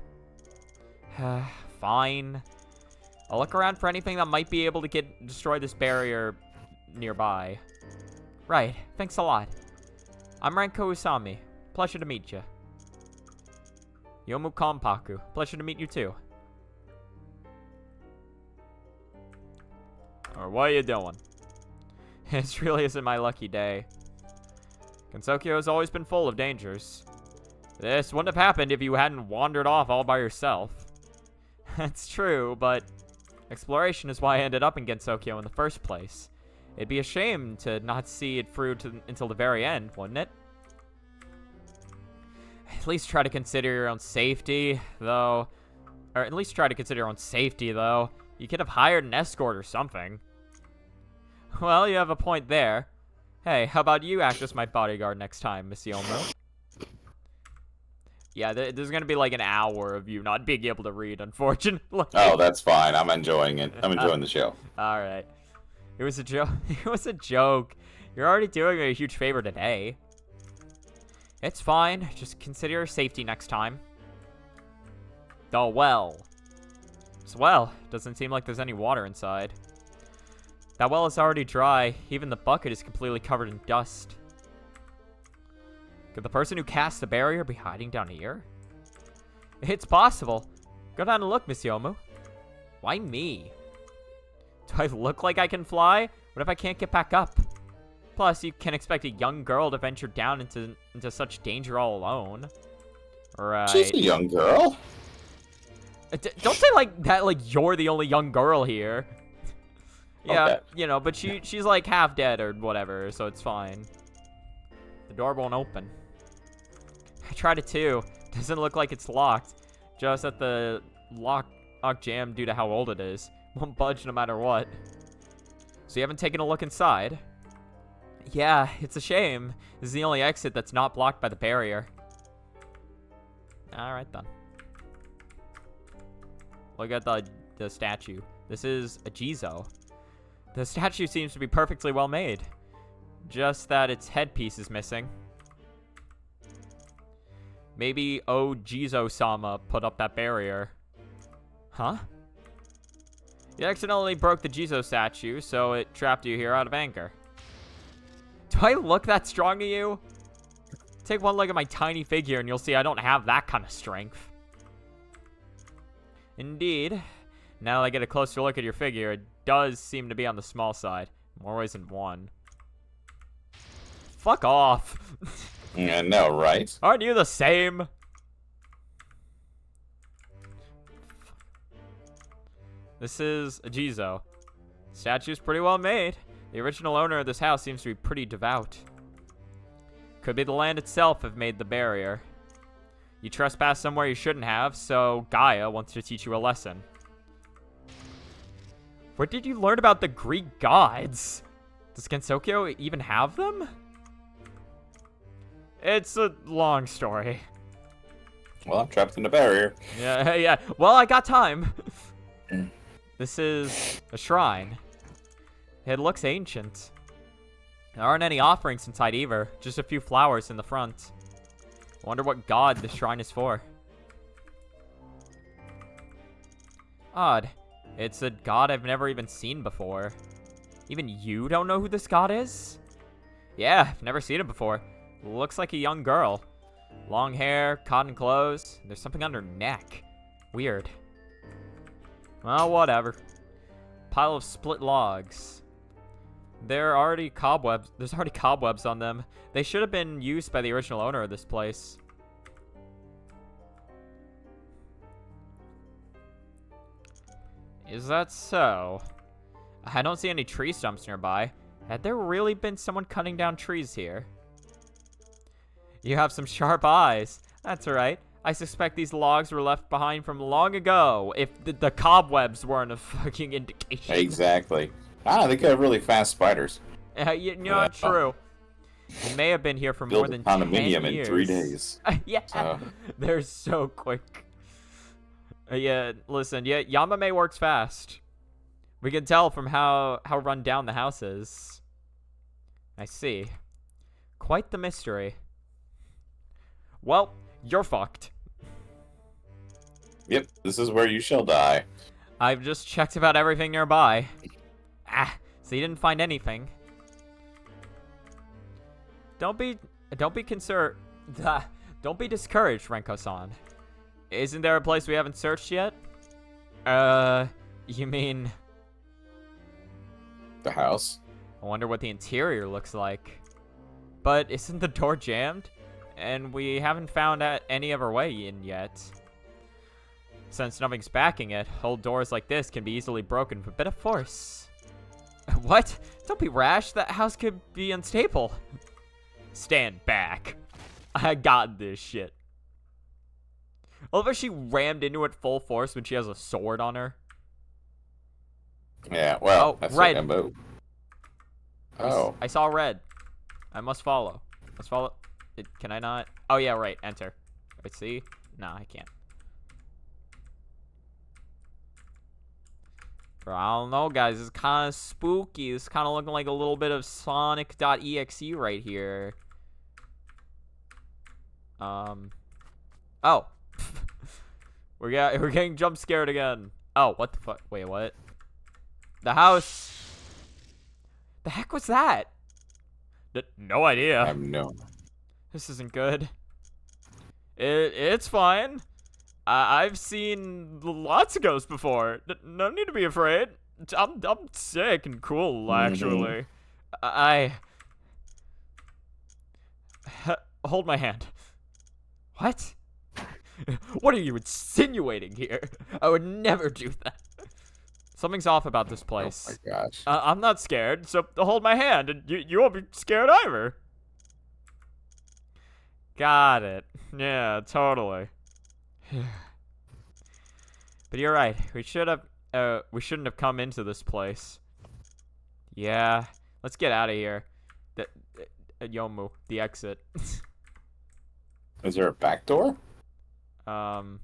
Fine. I'll look around for anything that might be able to destroy this barrier nearby. Right. Thanks a lot. I'm Ranko Usami. Pleasure to meet you. Yomu Konpaku. Pleasure to meet you too. Or what are you doing? This really isn't my lucky day. Gensokyo has always been full of dangers. This wouldn't have happened if you hadn't wandered off all by yourself. That's true, but exploration is why I ended up in Gensokyo in the first place. It'd be a shame to not see it through until the very end, wouldn't it? At least try to consider your own safety, though. Or at least try to consider your own safety, though. You could have hired an escort or something. Well, you have a point there. Hey, how about you act as my bodyguard next time, Miss Yomo? Yeah, there's gonna be like an hour of you not being able to read, unfortunately. Oh, that's fine. I'm enjoying it. I'm enjoying the show. Alright. It was a joke. It was a joke. You're already doing me a huge favor today. It's fine. Just consider your safety next time. The well. This well doesn't seem like there's any water inside. That well is already dry. Even the bucket is completely covered in dust. Could the person who cast the barrier be hiding down here? It's possible. Go down and look, Miss Yomu. Why me? Do I look like I can fly? What if I can't get back up? Plus, you can't expect a young girl to venture down into such danger all alone. Right. She's a young girl. Don't say like that like you're the only young girl here. Yeah, Okay. you know, but she's like half dead or whatever, so it's fine. The door won't open. I tried it too. Doesn't look like it's locked. Just that the lock jammed due to how old it is. Won't budge no matter what. So you haven't taken a look inside? Yeah, it's a shame. This is the only exit that's not blocked by the barrier. Alright then. Look at the statue. This is a Jizo. The statue seems to be perfectly well made. Just that its headpiece is missing. Maybe Jizo-sama put up that barrier. Huh? You accidentally broke the Jizo statue, so it trapped you here out of anger. Do I look that strong to you? Take one look at my tiny figure and you'll see I don't have that kind of strength. Indeed. Now that I get a closer look at your figure, it does seem to be on the small side. More ways than one. Fuck off. Yeah, no, right? Aren't you the same? This is a Jizo. Statue's pretty well made. The original owner of this house seems to be pretty devout. Could be the land itself have made the barrier. You trespassed somewhere you shouldn't have, so Gaia wants to teach you a lesson. Where did you learn about the Greek gods? Does Gensokyo even have them? It's a long story. Well, I'm trapped in a barrier. Yeah, yeah. Well, I got time. This is a shrine. It looks ancient. There aren't any offerings inside either, just a few flowers in the front. I wonder what god the shrine is for. Odd. It's a god I've never even seen before. Even you don't know who this god is? Yeah, I've never seen it before. Looks like a young girl. Long hair, cotton clothes. There's something on her neck. Weird. Well, whatever. Pile of split logs. There's already cobwebs on them. They should have been used by the original owner of this place. Is that so? I don't see any tree stumps nearby. Had there really been someone cutting down trees here? You have some sharp eyes. That's right. I suspect these logs were left behind from long ago, if the cobwebs weren't a fucking indication. Exactly. They could have really fast spiders. You know, true. They may have been here for more than 10 years. Build a condominium in 3 days. Yeah, they're so quick. Yeah, listen, yeah, Yamame works fast. We can tell from how run down the house is. I see. Quite the mystery. Well, you're fucked. Yep, this is where you shall die. I've just checked about everything nearby. So you didn't find anything. Don't be concerned. Don't be discouraged, Renko-san. Isn't there a place we haven't searched yet? You mean... the house. I wonder what the interior looks like. But isn't the door jammed? And we haven't found any other way in yet. Since nothing's backing it, old doors like this can be easily broken with a bit of force. What? Don't be rash. That house could be unstable. Stand back. I got this shit. I love how she rammed into it full force when she has a sword on her. Yeah, well, Oh, that's red. like a move. Oh. I saw red. I must follow. Let's follow. Can I not? Oh, yeah, right. Enter. Right, see? No, I can't. Bro, I don't know, guys. It's kind of spooky. It's kind of looking like a little bit of Sonic.exe right here. Oh. We're getting jump scared again. Oh, what the fuck? Wait, what? The house. The heck was that? No idea. I have no. This isn't good. It's fine. I've seen lots of ghosts before. No need to be afraid. I'm sick and cool, actually. Hold my hand. What? What are you insinuating here? I would never do that. Something's off about this place. Oh my gosh. I'm not scared, so hold my hand, and you won't be scared either. Got it. Yeah, totally. But you're right. We shouldn't have come into this place. Yeah. Let's get out of here. Yomu, the exit. Is there a back door? I don't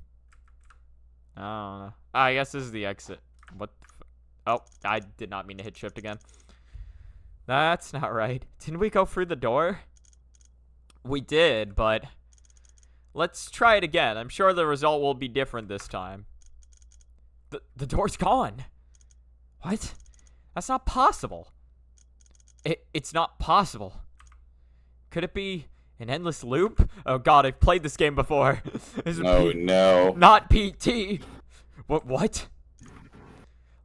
know. I guess this is the exit. What the oh, I did not mean to hit shift again. That's not right. Didn't we go through the door? We did, but let's try it again. I'm sure the result will be different this time. The door's gone. What? That's not possible. It's not possible. Could it be an endless loop? Oh god, I've played this game before. Oh no. Not PT. What?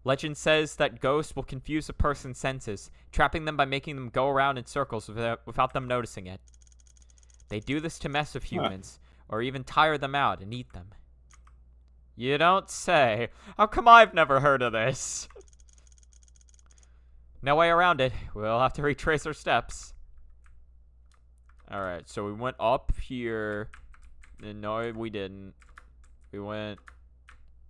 Legend says that ghosts will confuse a person's senses, trapping them by making them go around in circles without them noticing it. They do this to mess with humans, or even tire them out and eat them. You don't say. How come I've never heard of this? No way around it. We'll have to retrace our steps. Alright, so we went up here. No, we didn't. We went...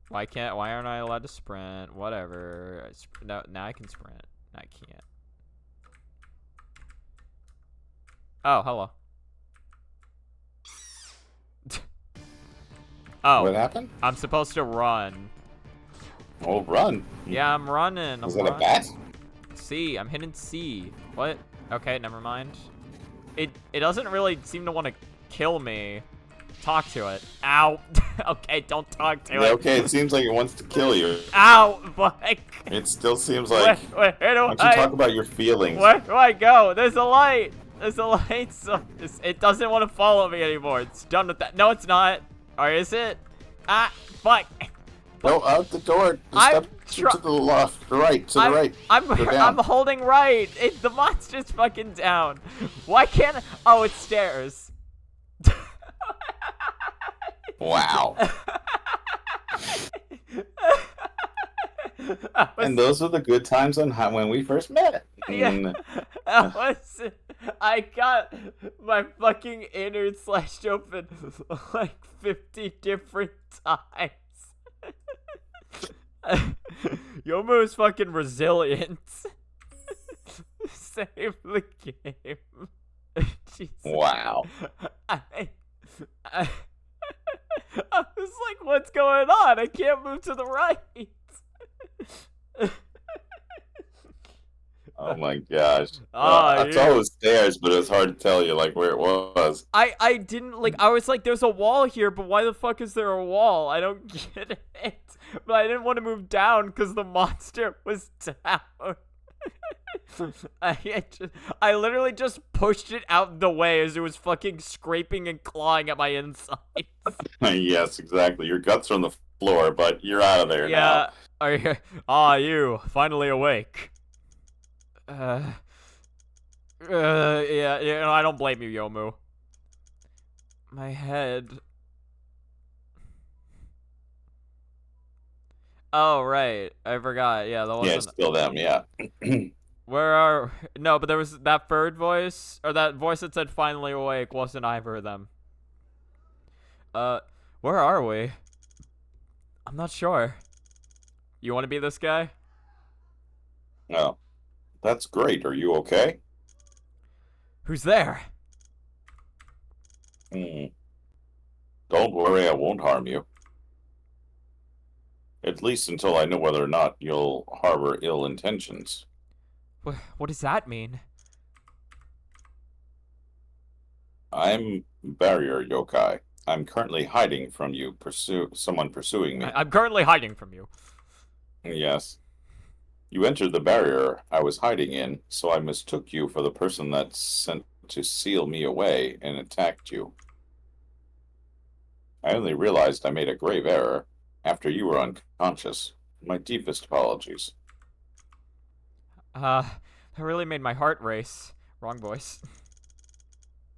Why aren't I allowed to sprint? Whatever. No, now I can sprint. I can't. Oh, hello. Oh. What happened? I'm supposed to run. Oh, run. Yeah, I'm running. Is that a bat? C. I'm hitting C. What? Okay, never mind. It doesn't really seem to want to kill me. Talk to it. Ow. Okay, don't talk to it. Okay, it seems like it wants to kill you. Ow. Like. It still seems like. Where Why don't you talk about your feelings? Where do I go? There's a light. There's a light. So it doesn't want to follow me anymore. It's done with that. No, it's not. Or is it? Ah, fuck. Go out the door. Step to the left, right, to the right. I'm holding right. The monster's fucking down. Why can't I? Oh, it's stairs. Wow. And those were the good times on when we first met. Yeah. I got my fucking innards slashed open like 50 different times. Yomu's fucking resilient. Save the game. Jesus. Wow. I was like, what's going on? I can't move to the right. Oh my gosh. Oh, I saw it was stairs, but it was hard to tell you like where it was. I didn't like. I was like, there's a wall here, but why the fuck is there a wall? I don't get it. But I didn't want to move down because the monster was down. I literally just pushed it out the way as it was fucking scraping and clawing at my insides. Yes, exactly. Your guts are on the floor, but you're out of there now. Yeah. You finally awake. Uh, yeah, I don't blame you, Yomu. My head. Oh, right. I forgot. Yeah, that Yeah, it's wasn't. still them, yeah. Where are. No, but there was that third voice, or that voice that said finally awake wasn't either of them. Uh, where are we? I'm not sure. You want to be this guy? Oh, that's great. Are you okay? Who's there? Hmm. Don't worry, I won't harm you. At least until I know whether or not you'll harbor ill intentions. What does that mean? I'm Barrier Yokai. I'm currently hiding from you, someone pursuing me. I'm currently hiding from you. Yes. You entered the barrier I was hiding in, so I mistook you for the person that's sent to seal me away and attacked you. I only realized I made a grave error after you were unconscious. My deepest apologies. That really made my heart race. Wrong voice.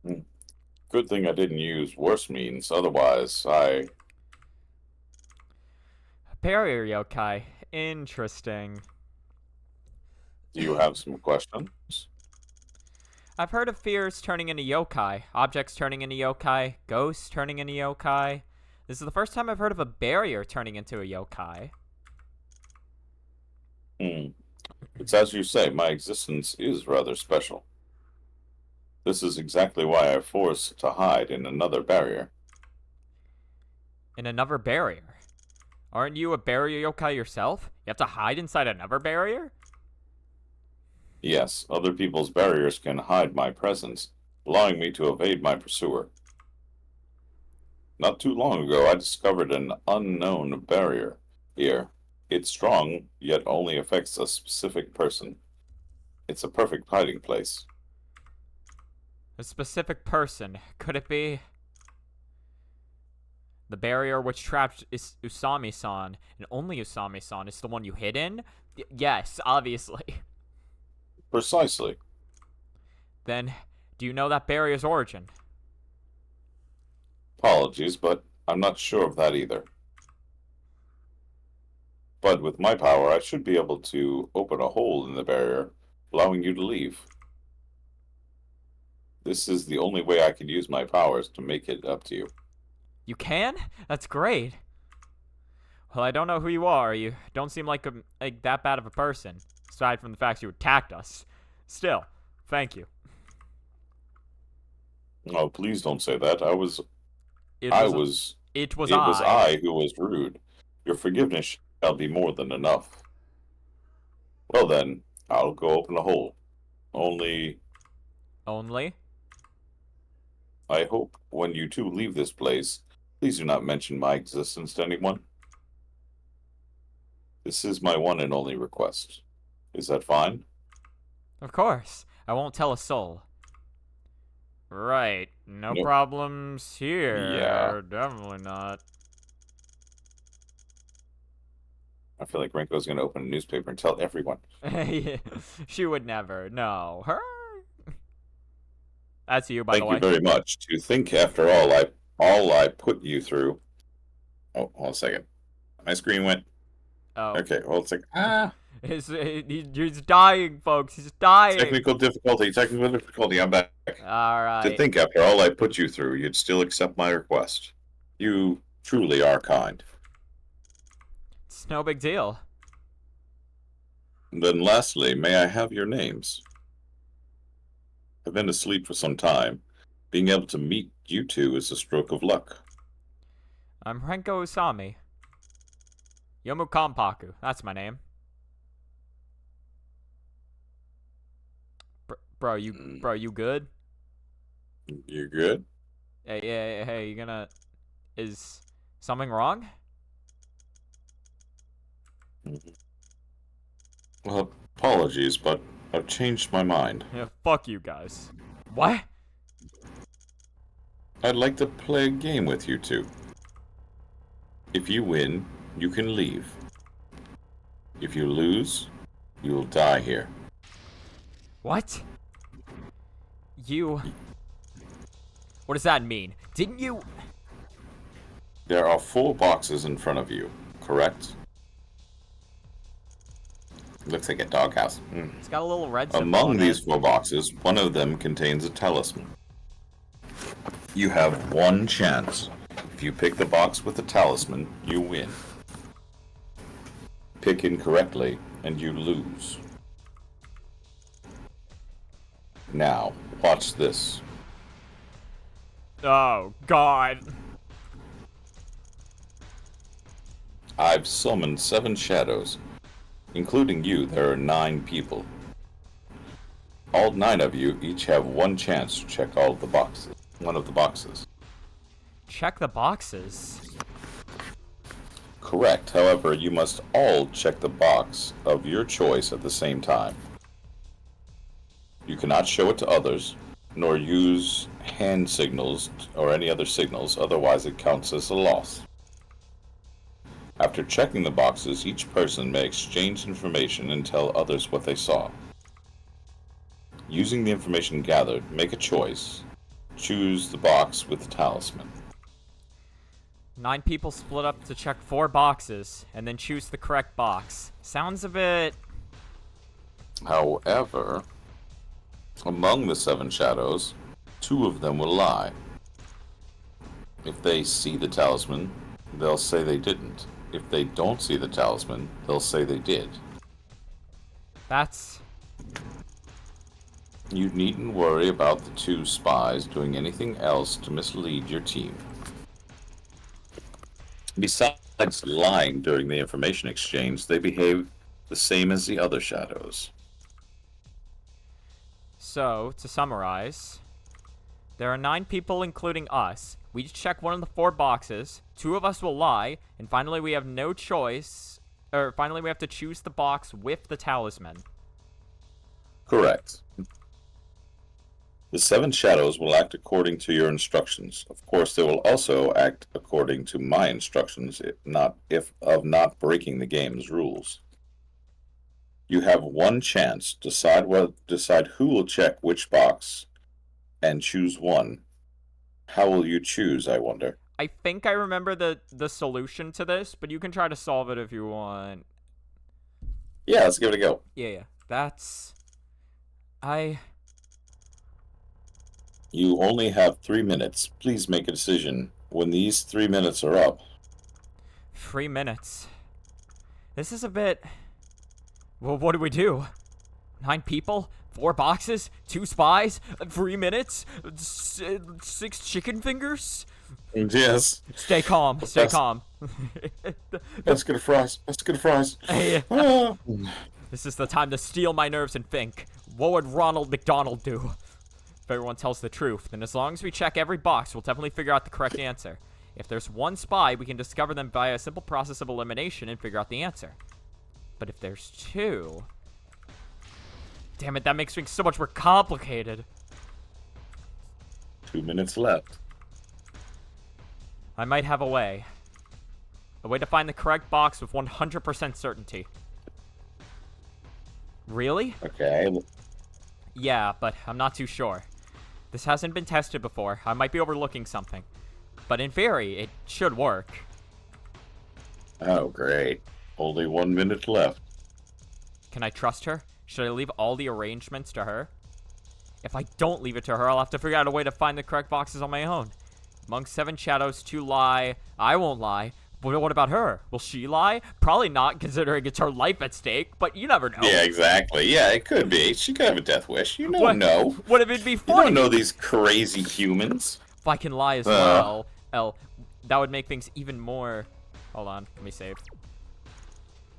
Good thing I didn't use worse means, otherwise Barrier yokai. Interesting. Do you have some questions? I've heard of fears turning into yokai, objects turning into yokai, ghosts turning into yokai. This is the first time I've heard of a barrier turning into a yokai. It's as you say, my existence is rather special. This is exactly why I'm forced to hide in another barrier. In another barrier? Aren't you a barrier yokai yourself? You have to hide inside another barrier? Yes, other people's barriers can hide my presence, allowing me to evade my pursuer. Not too long ago, I discovered an unknown barrier here. It's strong, yet only affects a specific person. It's a perfect hiding place. A specific person. Could it be the barrier which trapped Usami-san, and only Usami-san is the one you hid in? Yes, obviously. Precisely. Then, do you know that barrier's origin? Apologies, but I'm not sure of that either. But with my power, I should be able to open a hole in the barrier, allowing you to leave. This is the only way I can use my powers to make it up to you. You can? That's great. Well, I don't know who you are. You don't seem like that bad of a person, aside from the fact you attacked us. Still, thank you. Oh, please don't say that. It was It was I who was rude. Your forgiveness shall be more than enough. Well then, I'll go open a hole. Only, I hope when you two leave this place, please do not mention my existence to anyone. This is my one and only request. Is that fine? Of course. I won't tell a soul. Right. No Nope. problems here. Yeah. Definitely not. I feel like Renko's going to open a newspaper and tell everyone. She would never. No. Her? That's you, by the way. Thank you very much. To think, after all I put you through. Oh, hold on a second. My screen went. Oh. Okay, hold on a second. Ah! He's dying, folks. He's dying. Technical difficulty. I'm back. Alright. To think, after all I put you through, you'd still accept my request. You truly are kind. It's no big deal. Then lastly, may I have your names? I've been asleep for some time. Being able to meet you two is a stroke of luck. I'm Renko Usami. Yomu Kanpaku. That's my name. Bro, you good? You're good? Hey, you gonna... Is something wrong? Well, apologies, but I've changed my mind. Yeah, fuck you guys. What? I'd like to play a game with you two. If you win, you can leave. If you lose, you'll die here. What? You... What does that mean? Didn't you... There are 4 boxes in front of you, correct? Looks like a doghouse. It's got a little red symbol Among on these it. 4 boxes, one of them contains a talisman. You have 1 chance. If you pick the box with the talisman, you win. Pick incorrectly, and you lose. Now, watch this. Oh, God. I've summoned 7 shadows. Including you, there are 9 people. All 9 of you each have 1 chance to check all of the boxes. One of the boxes. Check the boxes. Correct. However, you must all check the box of your choice at the same time. You cannot show it to others, nor use hand signals or any other signals, otherwise it counts as a loss. After checking the boxes, each person may exchange information and tell others what they saw. Using the information gathered, make a choice. Choose the box with the talisman. 9 people split up to check 4 boxes, and then choose the correct box. Sounds a bit... However, among the 7 shadows, 2 of them will lie. If they see the talisman, they'll say they didn't. If they don't see the talisman, they'll say they did. That's... You needn't worry about the 2 spies doing anything else to mislead your team. Besides lying during the information exchange, they behave the same as the other shadows. So, to summarize, there are 9 people including us. We each check one of the 4 boxes, 2 of us will lie, and finally we have no choice, or finally we have to choose the box with the talisman. Correct. The 7 shadows will act according to your instructions. Of course, they will also act according to my instructions, if of not breaking the game's rules. You have 1 chance. Decide who will check which box, and choose one. How will you choose, I wonder? I think I remember the solution to this, but you can try to solve it if you want. Yeah, let's give it a go. Yeah. That's... You only have 3 minutes. Please make a decision. When these 3 minutes are up... 3 minutes. This is a bit... Well, what do we do? 9 people? 4 boxes? 2 spies? 3 minutes? 6 chicken fingers? Yes. Stay calm. Stay calm. Basket of fries. Basket of fries. Hey, Ah. this is the time to steal my nerves and think. What would Ronald McDonald do? If everyone tells the truth, then as long as we check every box, we'll definitely figure out the correct answer. If there's 1 spy, we can discover them via a simple process of elimination and figure out the answer. But if there's 2... Damn it, that makes things so much more complicated. 2 minutes left. I might have a way. A way to find the correct box with 100% certainty. Really? Okay. Yeah, but I'm not too sure. This hasn't been tested before. I might be overlooking something. But in theory, it should work. Oh, great. Only 1 minute left. Can I trust her? Should I leave all the arrangements to her? If I don't leave it to her, I'll have to figure out a way to find the correct boxes on my own. Among 7 shadows, 2 lie. I won't lie. But what about her? Will she lie? Probably not, considering it's her life at stake, but you never know. Yeah, exactly. Yeah, it could be. She could have a death wish. You don't know. What if it'd be You funny? don't know these crazy humans. If I can lie as well, that would make things even more... Hold on, let me save.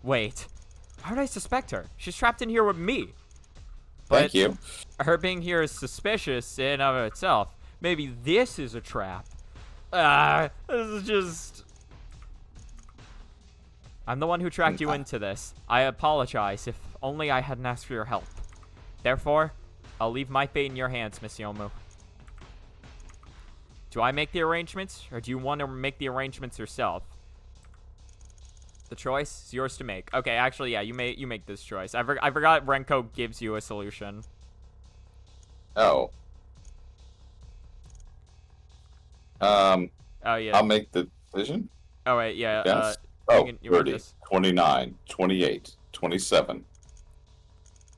Wait. Why would I suspect her? She's trapped in here with me. But Thank you. her being here is suspicious in and of itself. Maybe this is a trap. This is just... I'm the one who tracked you into this. I apologize. If only I hadn't asked for your help. Therefore, I'll leave my fate in your hands, Miss Yomu. Do I make the arrangements, or do you want to make the arrangements yourself? The choice is yours to make. Okay, actually, yeah, you make this choice. I forgot Renko gives you a solution. Oh. Um, Oh, yeah. I'll make the decision. Oh, wait, yeah. Yes. You 30, this. 29, 28, 27.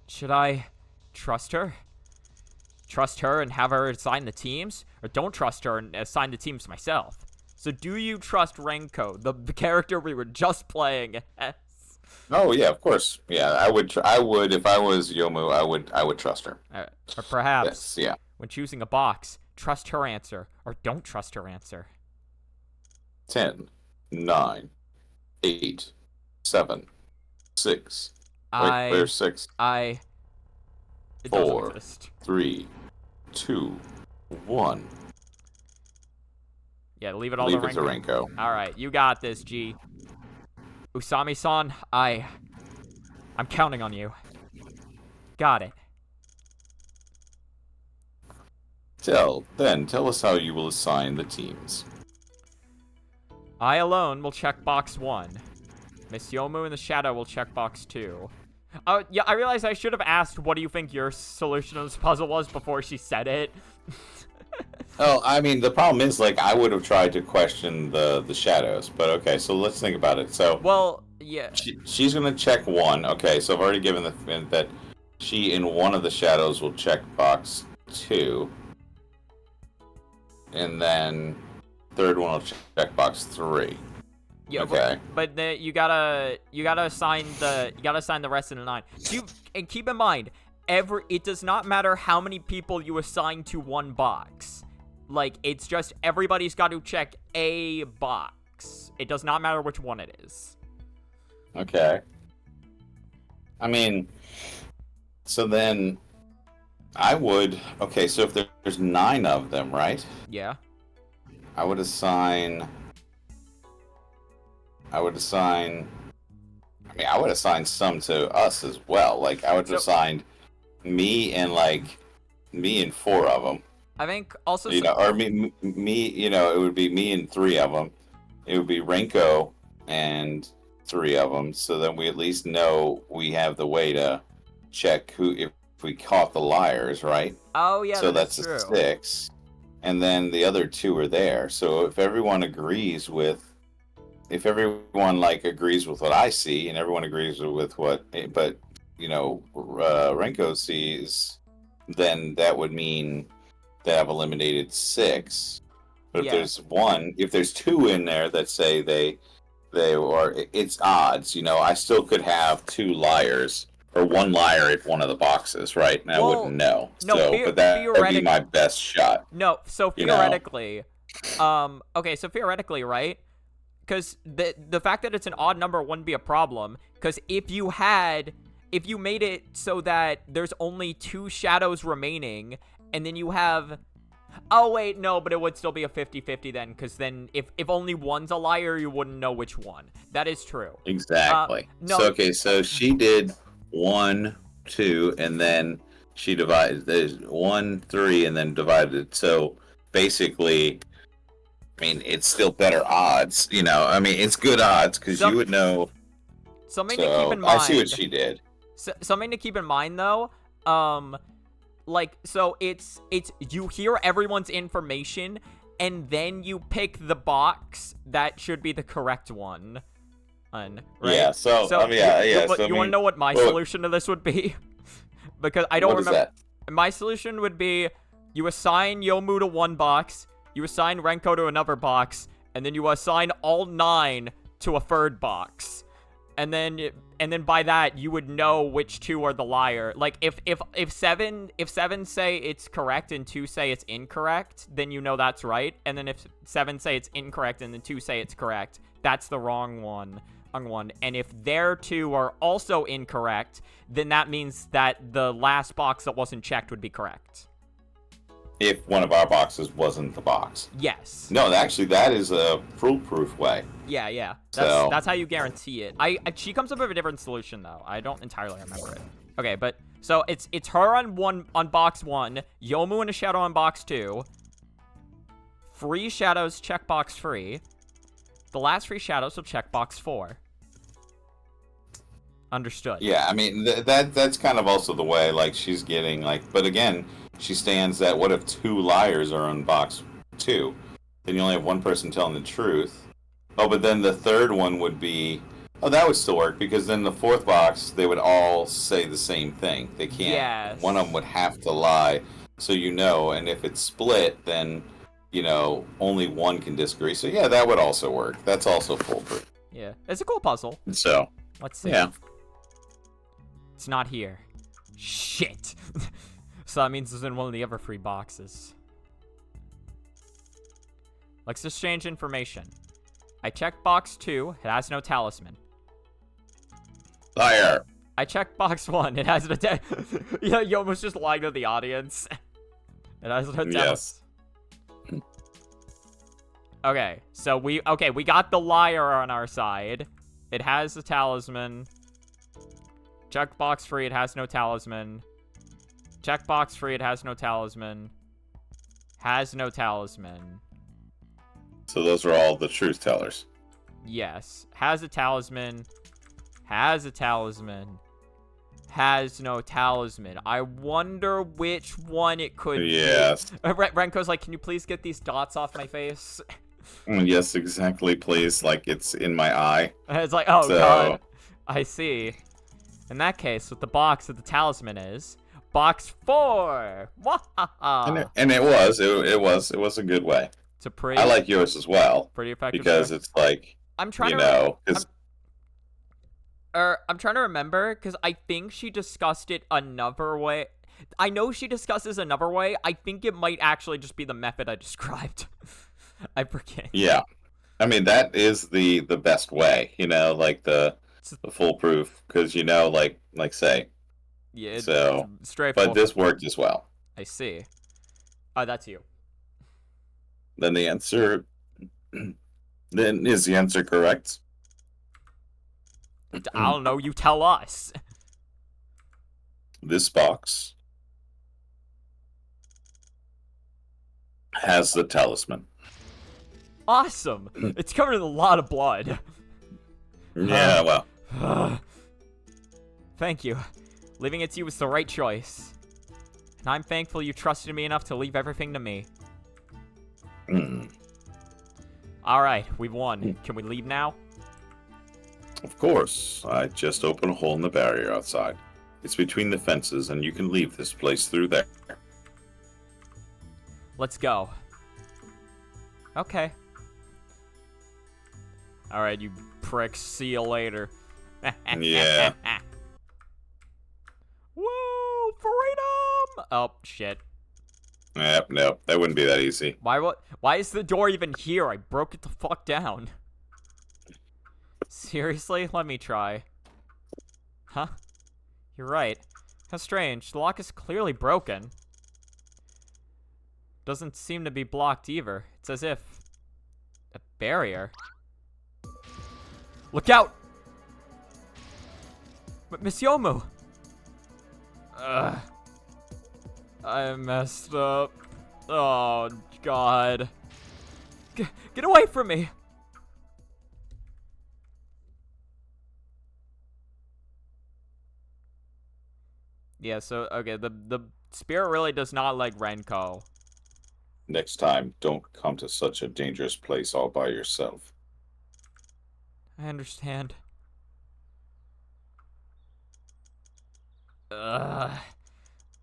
Should I trust her? Trust her and have her assign the teams? Or don't trust her and assign the teams myself? So do you trust Renko, the character we were just playing as? Oh yeah, of course. Yeah, I would. I would if I was Yomu. I would trust her. Or perhaps, Yes. Yeah. when choosing a box, trust her answer or don't trust her answer. 10, 9, 8, 7, 6. Wait, there's 6. It doesn't 4, exist. 3, 2, 1. Yeah, leave it all Leave to it to Renko. Renko. Alright, you got this, G. Usami-san, I'm counting on you. Got it. Tell us how you will assign the teams. I alone will check box 1. Miss Yomu in the shadow will check box 2. Oh, yeah, I realized I should have asked what do you think your solution of this puzzle was before she said it. Oh, I mean, the problem is, like, I would have tried to question the shadows, but okay, so let's think about it. So, Well, yeah. she's going to check 1. Okay, so I've already given the hint that she, in one of the shadows, will check box 2. And then third one will check box 3. Yeah, okay. But you gotta assign the rest of the 9. And keep in mind, it does not matter how many people you assign to one box. Like, it's just everybody's got to check a box. It does not matter which one it is. Okay. I mean, so then I would... Okay, so if there's 9 of them, right? Yeah. I would assign... I would assign some to us as well. Like, I would assign me and 4 of them. I think also... or me, it would be me and 3 of them. It would be Renko and 3 of them, so then we at least know we have the way to check if we caught the liars, right? Oh, yeah, so that's a true. 6. And then the other 2 are there. So if everyone agrees with... If everyone, agrees with what I see, and everyone agrees with what... But, Renko sees, then that would mean that I've eliminated 6. But if there's 2 in there that say they are, it's odds, I still could have 2 liars, or 1 liar at one of the boxes, right? And I wouldn't know. But that would be my best shot. No, so theoretically, okay, so theoretically, right? Because the fact that it's an odd number wouldn't be a problem, because if you made it so that there's only 2 shadows remaining, and then you have... Oh, wait, no, but it would still be a 50-50 then, because then if only one's a liar, you wouldn't know which one. That is true. Exactly. No. So she did 1, 2, and then she divided. There's 1, 3, and then divided. So basically, I mean, it's still better odds. I mean, it's good odds, because you would know. Something to keep in mind. I see what she did. Something to keep in mind, though, so it's you hear everyone's information, and then you pick the box that should be the correct one. Right? Yeah, so you want to know what my solution to this would be? Because I don't remember. My solution would be you assign Yomu to one box, you assign Renko to another box, and then you assign all 9 to a third box. And then by that you would know which 2 are the liar. Like if 7 say it's correct and 2 say it's incorrect, then you know that's right. And then if 7 say it's incorrect and then 2 say it's correct, that's the wrong one. And if their 2 are also incorrect, then that means that the last box that wasn't checked would be correct. If one of our boxes wasn't the box. Yes. No, actually, that is a foolproof way. Yeah. That's how you guarantee it. She comes up with a different solution though. I don't entirely remember it. Okay, but so it's her on box 1, Yomu and a shadow on box 2. 3 shadows check box 3. The last 3 shadows will check box 4. Understood. Yeah, I mean that's kind of also the way she's getting but again, she stands that what if 2 liars are on box 2? Then you only have one person telling the truth. Oh, but then the third one would be... Oh, that would still work, because then the 4th box, they would all say the same thing. They can't... Yes. One of them would have to lie, so you know, and if it's split, then, you know, only one can disagree. So yeah, that would also work. That's also foolproof. Yeah. It's a cool puzzle. So... Let's see. Yeah. It's not here. Shit. So that means it's in one of the other 3 boxes. Let's exchange information. I checked box 2. It has no talisman. Liar. I checked box 1. It has no yeah, you almost just lied to the audience. It has no talisman. Yes. Okay, so we got the liar on our side. It has the talisman. Check box 3, it has no talisman. Check box 3, it has no talisman. Has no talisman. So those are all the truth tellers. Yes. Has a talisman. Has a talisman. Has no talisman. I wonder which one it could be. Yes. Renko's like, can you please get these dots off my face? Yes, exactly, please. Like, it's in my eye. It's like, oh, So- God. I see. In that case, what the box of the talisman is, box 4. Wahaha. And it was a good way. It's a pretty, I like yours as well, pretty effective. because it's like, I'm trying you to know, 'cause- I'm trying to remember, because I think she discussed it another way. I know she discusses another way. I think it might actually just be the method I described. I forget. yeah. I mean, that is the best way, you know, like the foolproof, because, you know, like say, Yeah, it's so, straightforward. but this worked as well. I see. Oh, that's you. Then the answer, then is the answer correct? I don't know. You tell us. This box has the talisman. Awesome. It's covered in a lot of blood. Yeah, well, Thank you. Leaving it to you was the right choice. And I'm thankful you trusted me enough to leave everything to me. Alright, we've won. Can we leave now? of course. I just opened a hole in the barrier outside. It's between the fences, and you can leave this place through there. Let's go. Okay. Alright, you pricks. See you later. Yeah. Woo! Freedom! Oh, shit. Yep, no, that wouldn't be that easy. Why is the door even here? I broke it the fuck down. Seriously? Let me try. Huh? You're right. How strange. The lock is clearly broken. Doesn't seem to be blocked either. It's as if... a barrier. Look out! Miss Yomu! Ugh. I messed up. Oh, God. Get away from me! Yeah, so, okay, the spirit really does not like Renko. Next time, don't come to such a dangerous place all by yourself. I understand.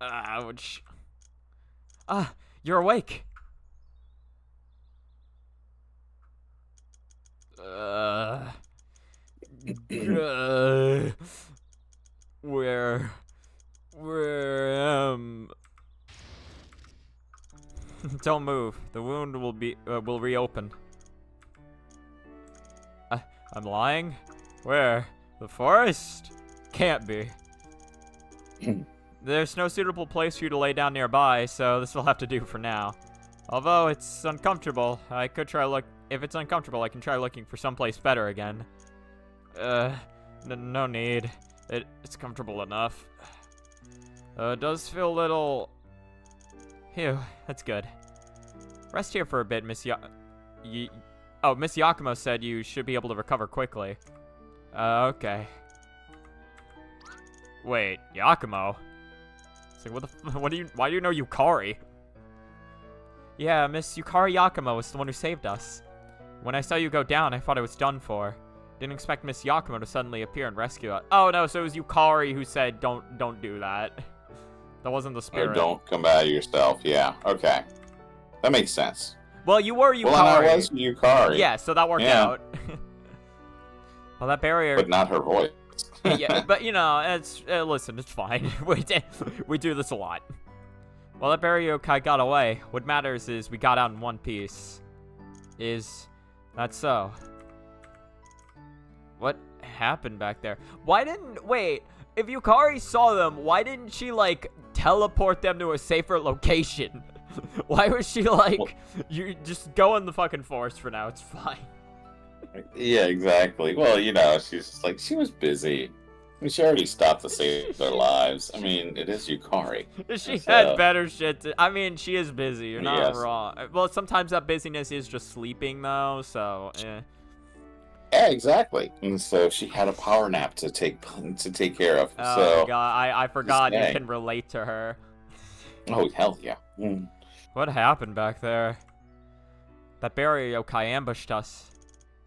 Ouch. Ah, you're awake. Where am? Don't move. The wound will reopen. I'm lying? Where? The forest? Can't be. There's no suitable place for you to lay down nearby, so this will have to do for now. Although it's uncomfortable, I could try if it's uncomfortable, I can try looking for someplace better again. No need. It's comfortable enough. It does feel a little... Phew, that's good. Rest here for a bit, Miss Miss Yakumo said you should be able to recover quickly. Okay. Wait, Yakumo? It's like, why do you know Yukari? Yeah, Miss Yukari Yakumo is the one who saved us. When I saw you go down, I thought I was done for. Didn't expect Miss Yakumo to suddenly appear and rescue us. Oh no, so it was Yukari who said, don't do that. That wasn't the spirit. Or don't come out of yourself. Yeah, okay. That makes sense. Well, you were Yukari. Well, I was Yukari. Yeah, so that worked out. Well, that barrier... But not her voice. Yeah, but you know, it's listen, it's fine. We do this a lot. Well, that barrier yokai got away. What matters is we got out in one piece. Is that so? What happened back there? Wait, if Yukari saw them, why didn't she, like, teleport them to a safer location? Why was she like, you just go in the fucking forest for now, it's fine. Yeah, exactly. Well, you know, she's just like, she was busy. I mean, she already stopped to save their lives. I mean, it is Yukari. She had better shit to... I mean, she is busy, you're not wrong. Well, sometimes that busyness is just sleeping, though, so, Yeah, exactly. And so she had a power nap to take care of. Oh so, my god, I forgot you can relate to her. Oh, hell yeah. Mm. What happened back there? That barrier yokai ambushed us.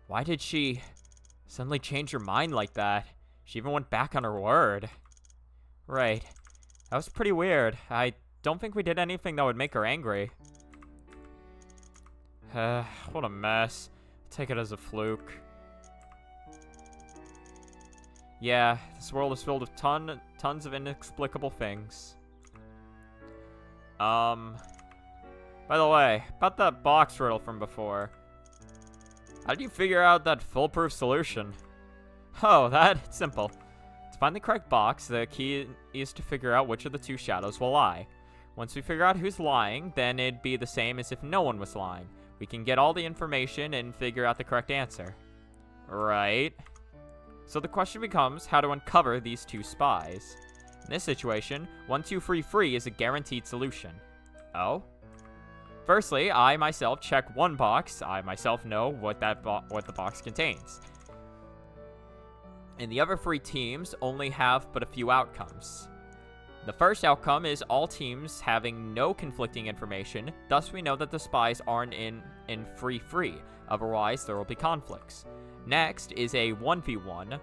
Why did she suddenly change her mind like that? She even went back on her word. Right. That was pretty weird. I don't think we did anything that would make her angry. What a mess. Take it as a fluke. Yeah, this world is filled with tons of inexplicable things. By the way, about that box riddle from before. How did you figure out that foolproof solution? Oh, that's simple. To find the correct box, the key is to figure out which of the two shadows will lie. Once we figure out who's lying, then it'd be the same as if no one was lying. We can get all the information and figure out the correct answer. Right. So the question becomes how to uncover these two spies. In this situation, 1, 2, 3, 3 is a guaranteed solution. Oh? Firstly, I myself check one box. I myself know what the box contains. And the other 3 teams only have but a few outcomes. The first outcome is all teams having no conflicting information, thus we know that the spies aren't in free, otherwise there will be conflicts. Next is a 1v1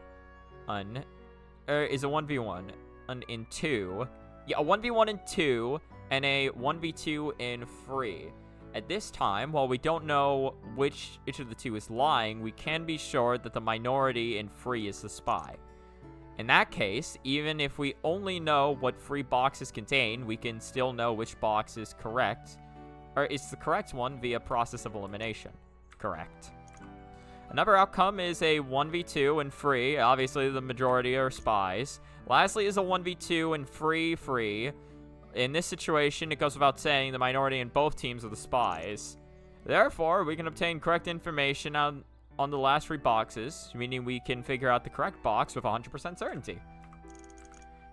in 2. Yeah, a 1v1 in 2 and a 1v2 in 3. At this time, while we don't know which of the two is lying, we can be sure that the minority in 3 is the spy. In that case, even if we only know what 3 boxes contain, we can still know which box is correct, or is the correct one via process of elimination. Correct. Another outcome is a 1v2 and 3. Obviously, the majority are spies. Lastly is a 1v2 and 3. In this situation, it goes without saying the minority in both teams are the spies. Therefore, we can obtain correct information on the last 3 boxes, meaning we can figure out the correct box with 100% certainty.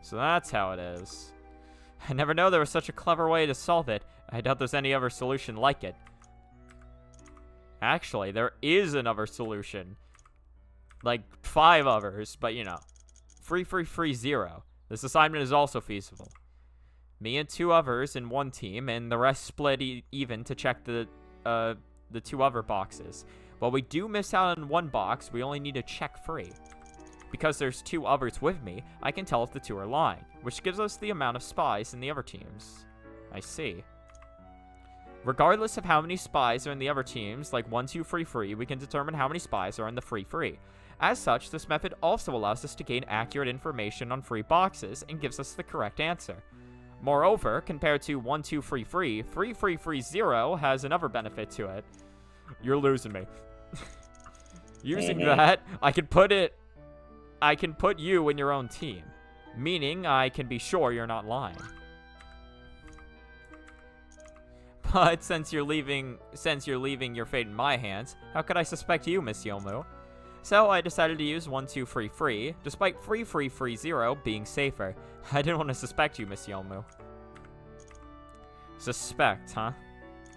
So that's how it is. I never know there was such a clever way to solve it. I doubt there's any other solution like it. Actually, there is another solution. Like 5 others, but you know. 3, 3, 3, 0. This assignment is also feasible. Me and 2 others in one team, and the rest split even to check the 2 other boxes. While we do miss out on 1 box, we only need to check 3. Because there's 2 others with me, I can tell if the 2 are lying, which gives us the amount of spies in the other teams. I see. Regardless of how many spies are in the other teams, like 1, 2, 3, 3, we can determine how many spies are in the 3, 3. As such, this method also allows us to gain accurate information on 3 boxes and gives us the correct answer. Moreover, compared to 1, 2, 3, 3, 3, 3, 3, 0 has another benefit to it. You're losing me. Using that, I can put you in your own team, meaning I can be sure you're not lying. But since you're leaving your fate in my hands, how could I suspect you, Miss Yomu? So I decided to use 1, 2, 3, 3, despite 3, 3, 3, 0 being safer. I didn't want to suspect you, Miss Yomu. Suspect, huh?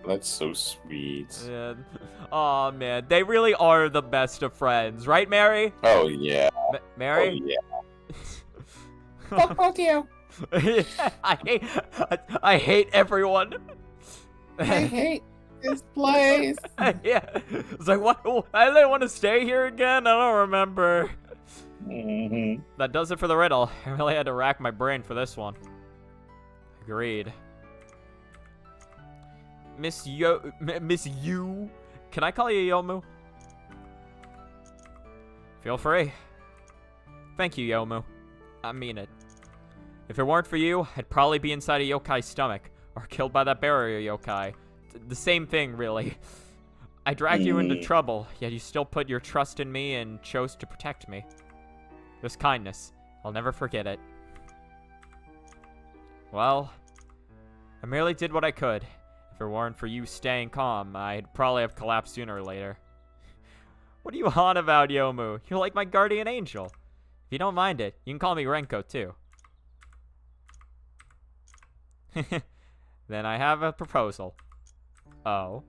That's so sweet. Yeah. Aw, man. They really are the best of friends. Right, Mary? Oh, yeah. Mary? Oh, yeah. Fuck both you. I hate everyone. I hate this place. Yeah. It's like, what? I didn't want to stay here again? I don't remember. Mm-hmm. That does it for the riddle. I really had to rack my brain for this one. Agreed. Miss Yu. Can I call you Yomu? Feel free. Thank you, Yomu. I mean it. If it weren't for you, I'd probably be inside a yokai's stomach, or killed by that barrier yokai. The same thing, really. I dragged you into trouble, yet you still put your trust in me and chose to protect me. This kindness, I'll never forget it. Well, I merely did what I could. If it weren't for you staying calm, I'd probably have collapsed sooner or later. What are you on about, Yomu? You're like my guardian angel. If you don't mind it, you can call me Renko, too. Then I have a proposal. Oh.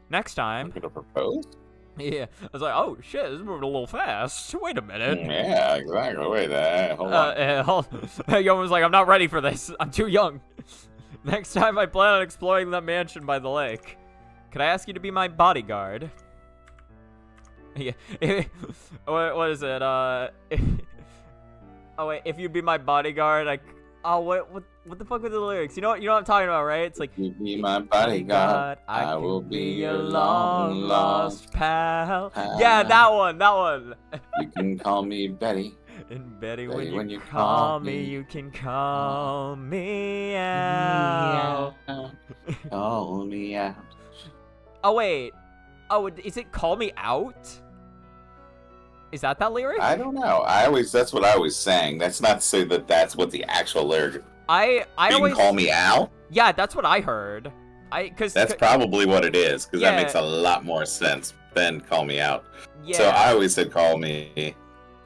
Next time... I'm gonna propose? Yeah. I was like, oh, shit, this is moving a little fast. Wait a minute. Yeah, exactly. Wait there. Hold on. Yomu's like, I'm not ready for this. I'm too young. Next time I plan on exploring that mansion by the lake. Could I ask you to be my bodyguard? Yeah. What is it? Oh wait, if you'd be my bodyguard, oh what the fuck with the lyrics? You know what I'm talking about, right? It's like, You be my bodyguard. I will be your long lost pal. Yeah, that one. You can call me Betty. And Betty, Betty, when you call me, you can call me out. Call me out. Oh wait. Oh, is it call me out? Is that lyric? I don't know. That's what I was saying. That's not to say that that's what the actual lyric. I You always can call me Al. Yeah, that's what I heard. That's probably what it is, because Yeah. that makes a lot more sense than call me out. Yeah. So I always said call me.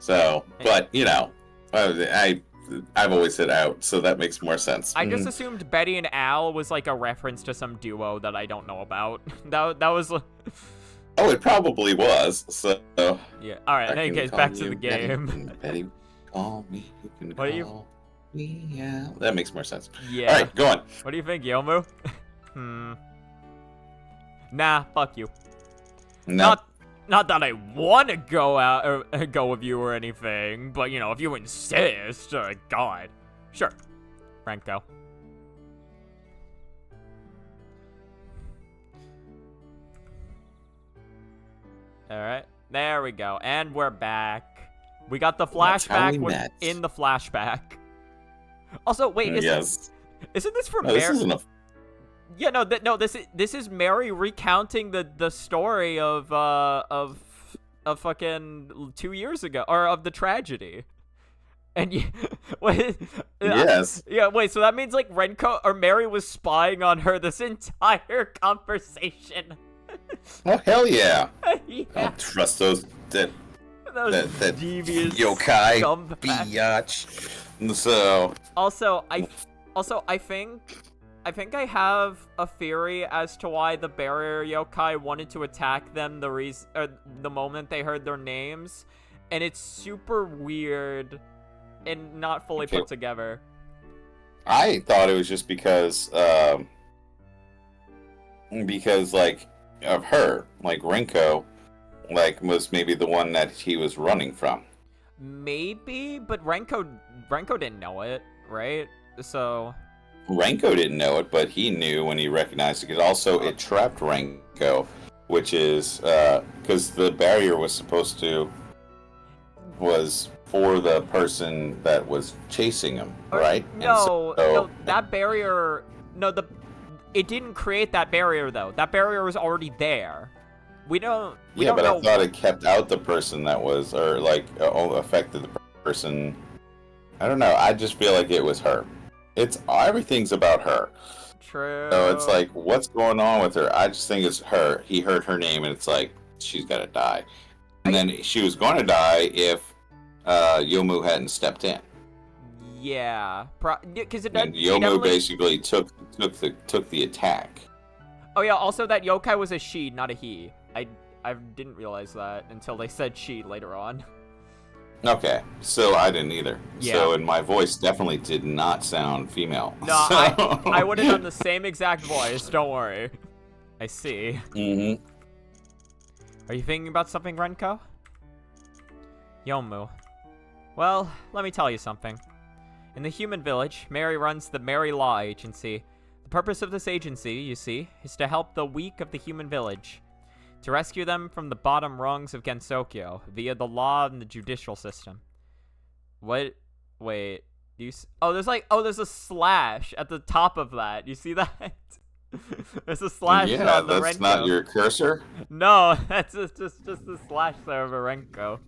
So, but you know, I've always said out, so that makes more sense. I just assumed Betty and Al was like a reference to some duo that I don't know about. that was. Oh, it probably was. So Yeah. All right. In any case, back to the game. Betty, call me. You can What do you- call me out. That makes more sense. Yeah. All right, go on. What do you think, Yomu? Nah, fuck you. No. Not that I want to go out or go with you or anything, but you know, if you insist, God, sure, Renko. All right, there we go, and we're back. We got the That's how flashback we met. in the flashback. Also, wait, Yes. isn't this from No, this Mary? isn't a. Yeah, no, this is Mary recounting the story of fucking 2 years ago, or of the tragedy. And wait, Yes. yeah, wait, so that means like Renko or Mary was spying on her this entire conversation. Oh hell yeah! Yeah, Don't trust those that that devious yokai scumbags. biatch. So Also, I think I have a theory as to why the barrier yokai wanted to attack them the moment they heard their names, and it's super weird and not fully Okay. put together. I thought it was just because like of her, like Renko, like was maybe the one that he was running from. Maybe, but Renko didn't know it, right? So Renko didn't know it, but he knew when he recognized it. Because also it trapped Renko, which is because the barrier was for the person that was chasing him, right? And No, that barrier. It didn't create that barrier though. That barrier was already there. We don't but know. I thought it kept out the person that was, or like affected the person. I don't know. I just feel like it was her. It's everything's about her. True. So it's like, what's going on with her? I just think it's her. He heard her name, and it's like she's gotta die. And then she was going to die if Yomu hadn't stepped in. Yeah, because it And she Yomu definitely- basically took the attack. Oh yeah, also that yokai was a she, not a he. I didn't realize that until they said she later on. Okay, so I didn't either. Yeah. So, and my voice definitely did not sound female. No, So... I would have done the same exact voice. Don't worry. I see. Mm-hmm. Are you thinking about something, Renko? Yomu. Well, let me tell you something. In the human village, Mary runs the Mary Law Agency. The purpose of this agency, you see, is to help the weak of the human village. To rescue them from the bottom rungs of Gensokyo via the law and the judicial system. What? Wait. Do you there's a slash at the top of that. You see that? There's a slash on the that's Renko. not your cursor? No, that's just the slash there of a Renko.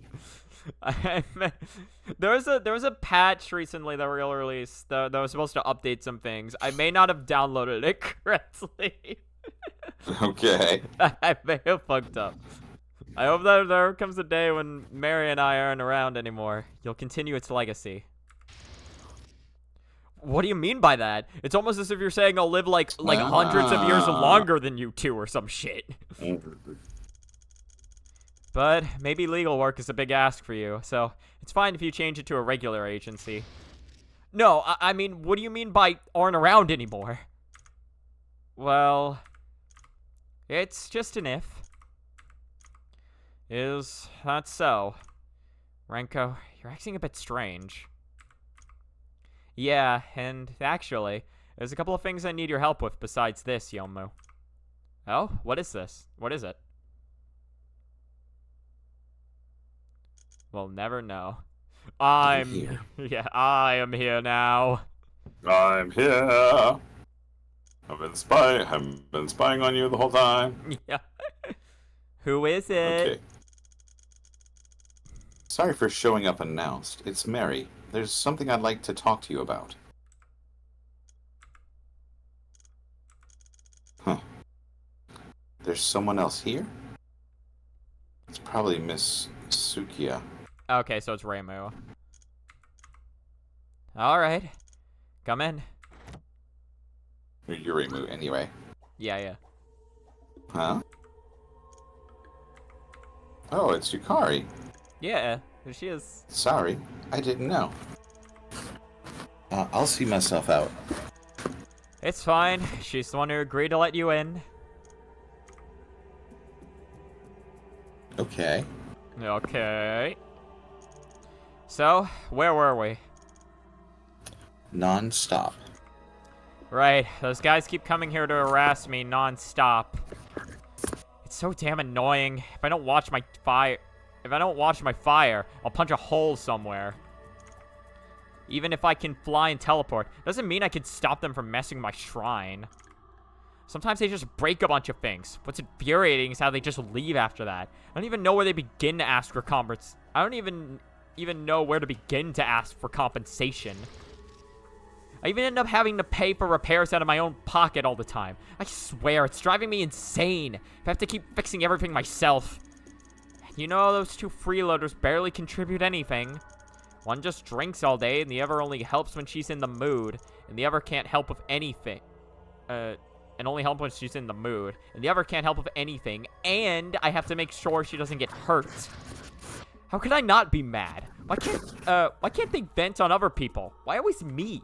There was a patch recently that released that was supposed to update some things. I may not have downloaded it correctly. Okay. I may have fucked up. I hope that there comes a day when Mary and I aren't around anymore. You'll continue its legacy. What do you mean by that? It's almost as if you're saying I'll live like hundreds of years longer than you two or some shit. But maybe legal work is a big ask for you, so it's fine if you change it to a regular agency. No, I mean, what do you mean by aren't around anymore? Well, it's just an if. Is that so? Renko, you're acting a bit strange. Yeah, and actually, there's a couple of things I need your help with besides this, Yomu. Oh, what is this? What is it? We'll never know. I'm here. Yeah, I am here now. I'm here. I've been spying on you the whole time. Yeah. Who is it? Okay. Sorry for showing up unannounced. It's Mary. There's something I'd like to talk to you about. Huh. There's someone else here? It's probably Miss Sukiya. Okay, so it's Reimu. Alright. Come in. You're Reimu, anyway. Yeah. Huh? Oh, it's Yukari. Yeah, there she is. Sorry, I didn't know. I'll see myself out. It's fine. She's the one who agreed to let you in. Okay. Okay. So, where were we? Non-stop. Right, those guys keep coming here to harass me non-stop. It's so damn annoying. If I don't watch my fire, I'll punch a hole somewhere. Even if I can fly and teleport, doesn't mean I can stop them from messing with my shrine. Sometimes they just break a bunch of things. What's infuriating is how they just leave after that. I don't even know where they begin to ask for I don't even know where to begin to ask for compensation. I even end up having to pay for repairs out of my own pocket all the time. I swear, it's driving me insane if I have to keep fixing everything myself. You know, those two freeloaders barely contribute anything. One just drinks all day, and the other only helps when she's in the mood. And the other can't help with anything. And only help when she's in the mood. And the other can't help with anything. And I have to make sure she doesn't get hurt. How could I not be mad? Why can't they vent on other people? Why always me?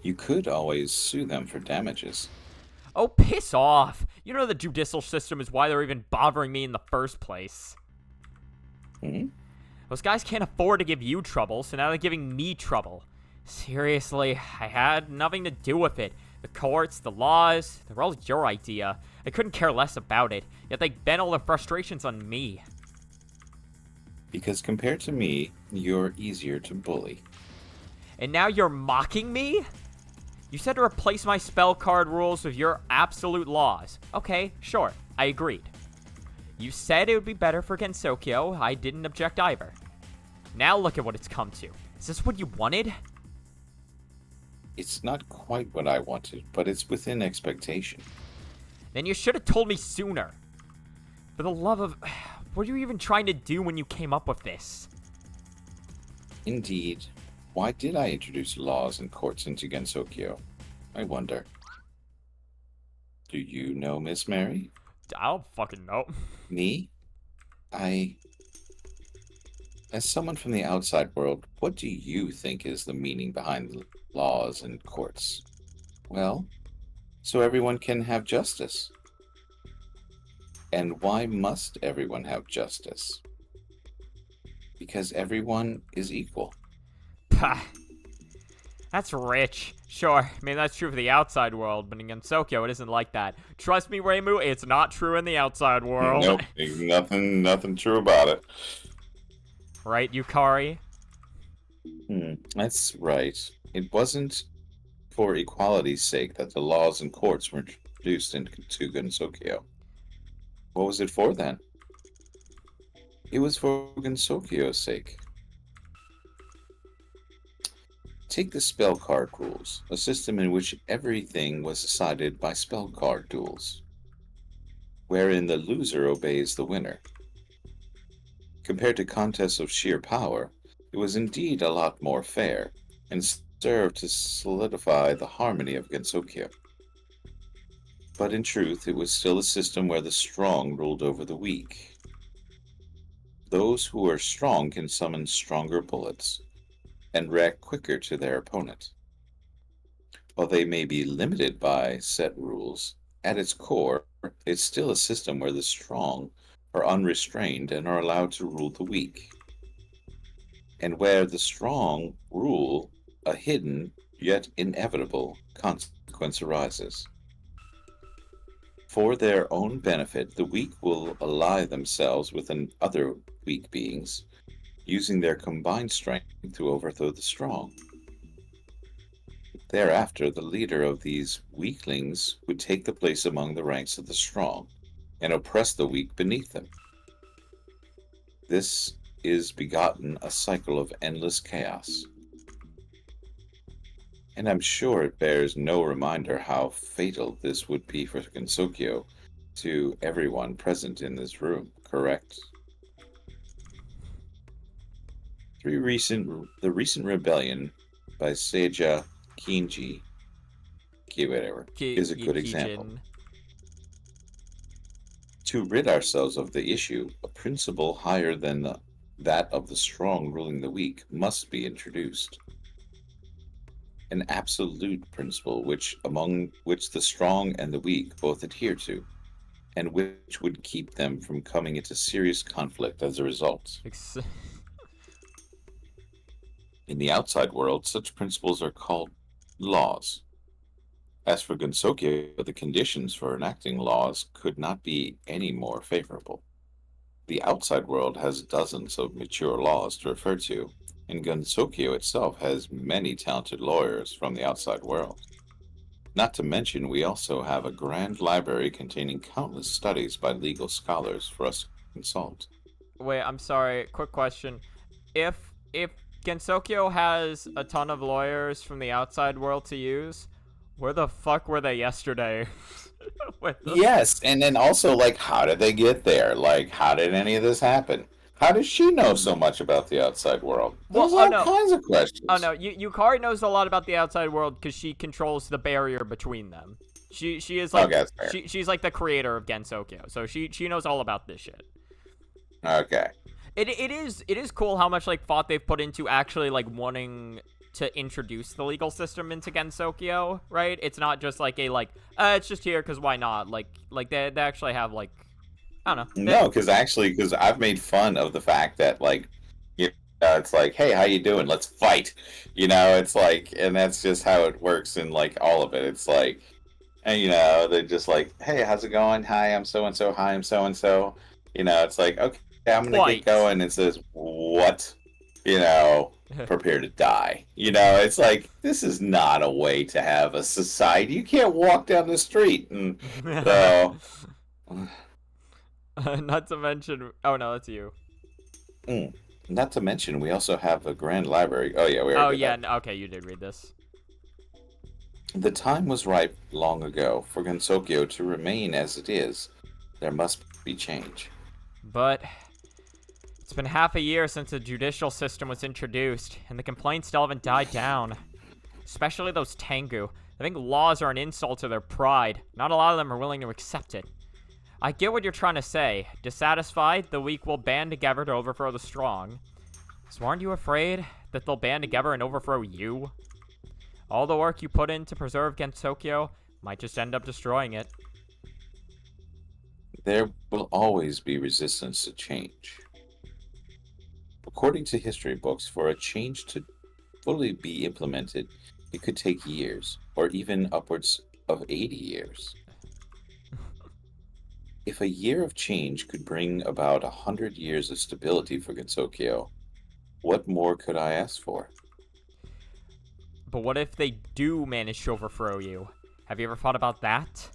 You could always sue them for damages. Oh, piss off. You know the judicial system is why they're even bothering me in the first place. Hmm? Those guys can't afford to give you trouble, so now they're giving me trouble. Seriously, I had nothing to do with it. The courts, the laws, they're all your idea. I couldn't care less about it, yet they vent all their frustrations on me. Because compared to me, you're easier to bully. And now you're mocking me? You said to replace my spell card rules with your absolute laws. Okay, sure, I agreed. You said it would be better for Gensokyo. I didn't object either. Now look at what it's come to. Is this what you wanted? It's not quite what I wanted, but it's within expectation. Then you should have told me sooner. For the love of... What were you even trying to do when you came up with this? Indeed. Why did I introduce laws and courts into Gensokyo? I wonder. Do you know Miss Mary? I don't fucking know. Me? I As someone from the outside world, what do you think is the meaning behind the laws and courts? Well, so everyone can have justice. And why must everyone have justice? Because everyone is equal. Pah. That's rich. Sure, I mean, that's true for the outside world, but in Gensokyo, it isn't like that. Trust me, Reimu, it's not true in the outside world. Nope, nothing true about it. Right, Yukari? That's right. It wasn't for equality's sake that the laws and courts were introduced into Gensokyo. What was it for then? It was for Gensokyo's sake. Take the spell card rules, a system in which everything was decided by spell card duels, wherein the loser obeys the winner. Compared to contests of sheer power, it was indeed a lot more fair, and served to solidify the harmony of Gensokyo. But in truth, it was still a system where the strong ruled over the weak. Those who are strong can summon stronger bullets, and react quicker to their opponent. While they may be limited by set rules, at its core, it's still a system where the strong are unrestrained and are allowed to rule the weak. And where the strong rule, a hidden, yet inevitable, consequence arises. For their own benefit, the weak will ally themselves with other weak beings, using their combined strength to overthrow the strong. Thereafter, the leader of these weaklings would take the place among the ranks of the strong, and oppress the weak beneath them. This is begotten a cycle of endless chaos. And I'm sure it bears no reminder how fatal this would be for Gensokyo to everyone present in this room, correct? The recent rebellion by Seija Kinji, is a good example. To rid ourselves of the issue, a principle higher than that of the strong ruling the weak must be introduced. An absolute principle among which the strong and the weak both adhere to, and which would keep them from coming into serious conflict as a result. In the outside world, such principles are called laws. As for Gensokyo, the conditions for enacting laws could not be any more favorable. The outside world has dozens of mature laws to refer to, and Gensokyo itself has many talented lawyers from the outside world. Not to mention, we also have a grand library containing countless studies by legal scholars for us to consult. Wait, I'm sorry. Quick question. If Gensokyo has a ton of lawyers from the outside world to use, where the fuck were they yesterday? Yes, and then also, like, how did they get there? Like, how did any of this happen? How does she know so much about the outside world? There's all kinds of questions. Oh no, Yukari knows a lot about the outside world because she controls the barrier between them. She is like she's like the creator of Gensokyo, so she knows all about this shit. Okay. It is cool how much like thought they've put into actually like wanting to introduce the legal system into Gensokyo, right? It's not just like it's just here because why not? Like they actually have like, I don't know. No, because I've made fun of the fact that like, it's like, hey, how you doing? Let's fight. It's like, and that's just how it works in like all of it. It's like, and they're just like, hey, how's it going? Hi, I'm so and so. Hi, I'm so and so. It's like, okay, I'm gonna get going. And says, what? Prepare to die. It's like, this is not a way to have a society. You can't walk down the street and so. Not to mention, oh no, that's you. Not to mention, we also have a grand library. Oh yeah, okay, you did read this. The time was ripe long ago for Gensokyo to remain as it is. There must be change. But it's been half a year since the judicial system was introduced, and the complaints still haven't died down. Especially those Tengu. I think laws are an insult to their pride. Not a lot of them are willing to accept it. I get what you're trying to say. Dissatisfied, the weak will band together to overthrow the strong. So aren't you afraid that they'll band together and overthrow you? All the work you put in to preserve Gensokyo might just end up destroying it. There will always be resistance to change. According to history books, for a change to fully be implemented, it could take years, or even upwards of 80 years. If a year of change could bring about 100 years of stability for Gensokyo, what more could I ask for? But what if they do manage to overthrow you? Have you ever thought about that?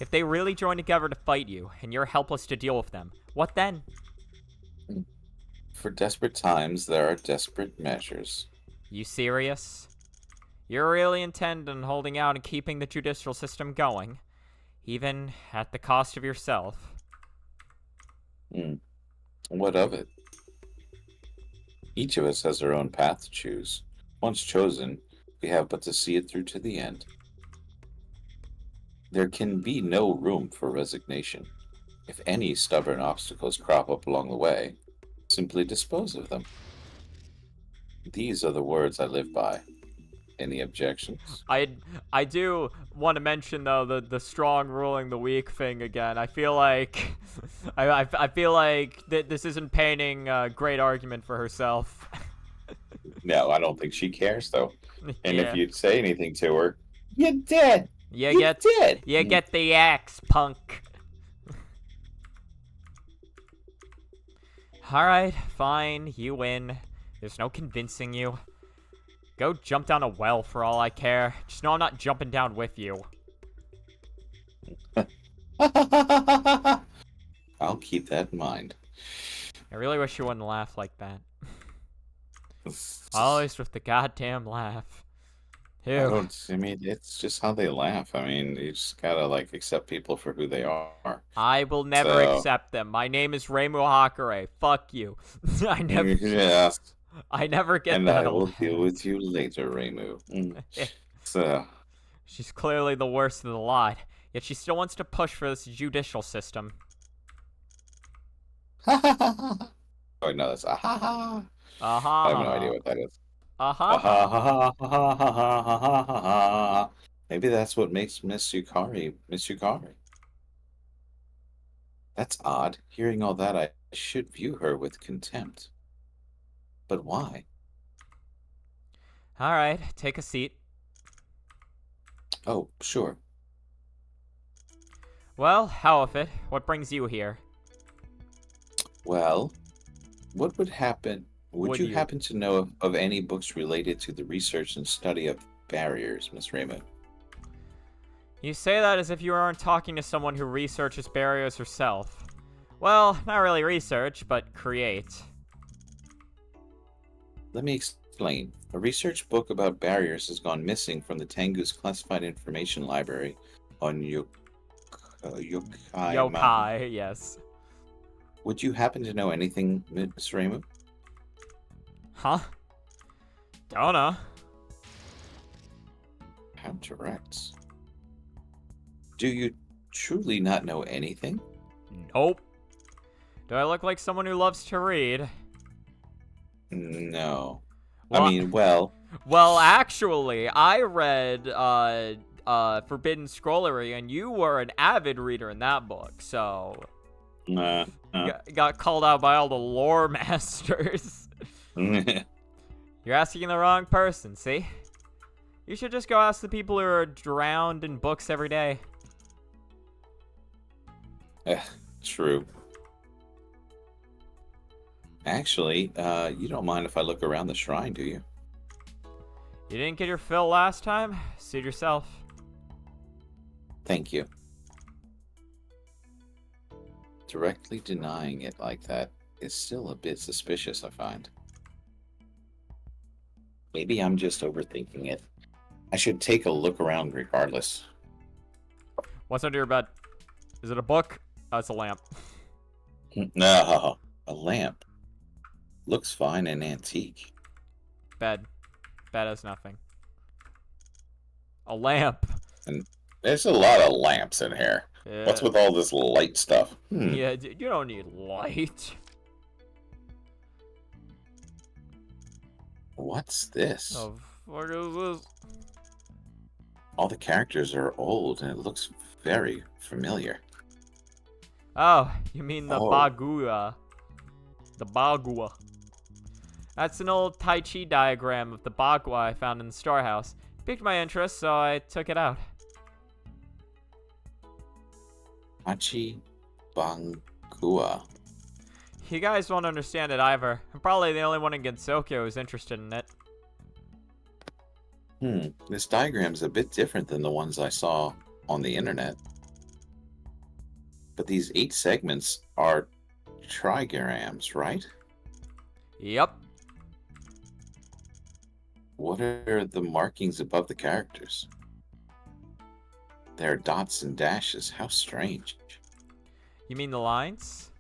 If they really join together to fight you, and you're helpless to deal with them, what then? For desperate times, there are desperate measures. You serious? You really intend on holding out and keeping the judicial system going, even at the cost of yourself? What of it? Each of us has our own path to choose. Once chosen, we have but to see it through to the end. There can be no room for resignation. If any stubborn obstacles crop up along the way, simply dispose of them. These are the words I live by. Any objections? I do want to mention though the strong ruling the weak thing again. I feel like I feel like this isn't painting a great argument for herself. No, I don't think she cares, though. And Yeah. if you'd say anything to her, you're dead. You You're dead. You get the axe, punk. Alright, fine, you win. There's no convincing you. Go jump down a well for all I care. Just know I'm not jumping down with you. I'll keep that in mind. I really wish you wouldn't laugh like that. Always with the goddamn laugh. Ew. I mean, it's just how they laugh. I mean, you just gotta, like, accept people for who they are. I will never So- accept them. My name is Reimu Hakare. Fuck you. Yes, I never get and that. I will laugh. deal with you later, Reimu. So, She's clearly the worst of the lot, yet she still wants to push for this judicial system. oh, no, that's ha. Uh-huh. I have no idea what that is. Uh-huh. Maybe that's what makes Miss Yukari Miss Yukari. That's odd. Hearing all that, I should view her with contempt. But why? Alright, take a seat. Oh, sure. Well, how of it? What brings you here? Well, what would happen? Would Would you you? happen to know of any books related to the research and study of barriers, Miss Raymond? You say that as if you aren't talking to someone who researches barriers herself. Well, not really research, but create. Let me explain. A research book about barriers has gone missing from the Tengu's classified information library on Yokai Mountain. Yokai, yes. Would you happen to know anything, Miss Raymond? Huh? Don't know. How direct. Do you truly not know anything? Nope. Do I look like someone who loves to read? No. Well, I mean, well, Well, actually, I read Forbidden Scrollery, and you were an avid reader in that book, so got called out by all the lore masters. You're asking the wrong person, see? You should just go ask the people who are drowned in books every day. True. Actually, you don't mind if I look around the shrine, do you? You didn't get your fill last time? Suit yourself. Thank you. Directly denying it like that is still a bit suspicious, I find. Maybe I'm just overthinking it. I should take a look around regardless. What's under your bed? Is it a book? Oh, it's a lamp. No, a lamp. Looks fine and antique. Bed. Bed has nothing. A lamp. There's a lot of lamps in here. Yeah. What's with all this light stuff? Yeah, you don't need light. What's this? The fuck is this? All the characters are old, and it looks very familiar. Oh, you mean the Oh. Bagua. The Bagua. That's an old Tai Chi diagram of the Bagua I found in the storehouse. Piqued my interest, so I took it out. Hachi Bangua. You guys won't understand it either. I'm probably the only one in Gensokyo who's interested in it. This diagram's a bit different than the ones I saw on the internet. But these 8 segments are trigrams, right? Yep. What are the markings above the characters? There are dots and dashes. How strange. You mean the lines?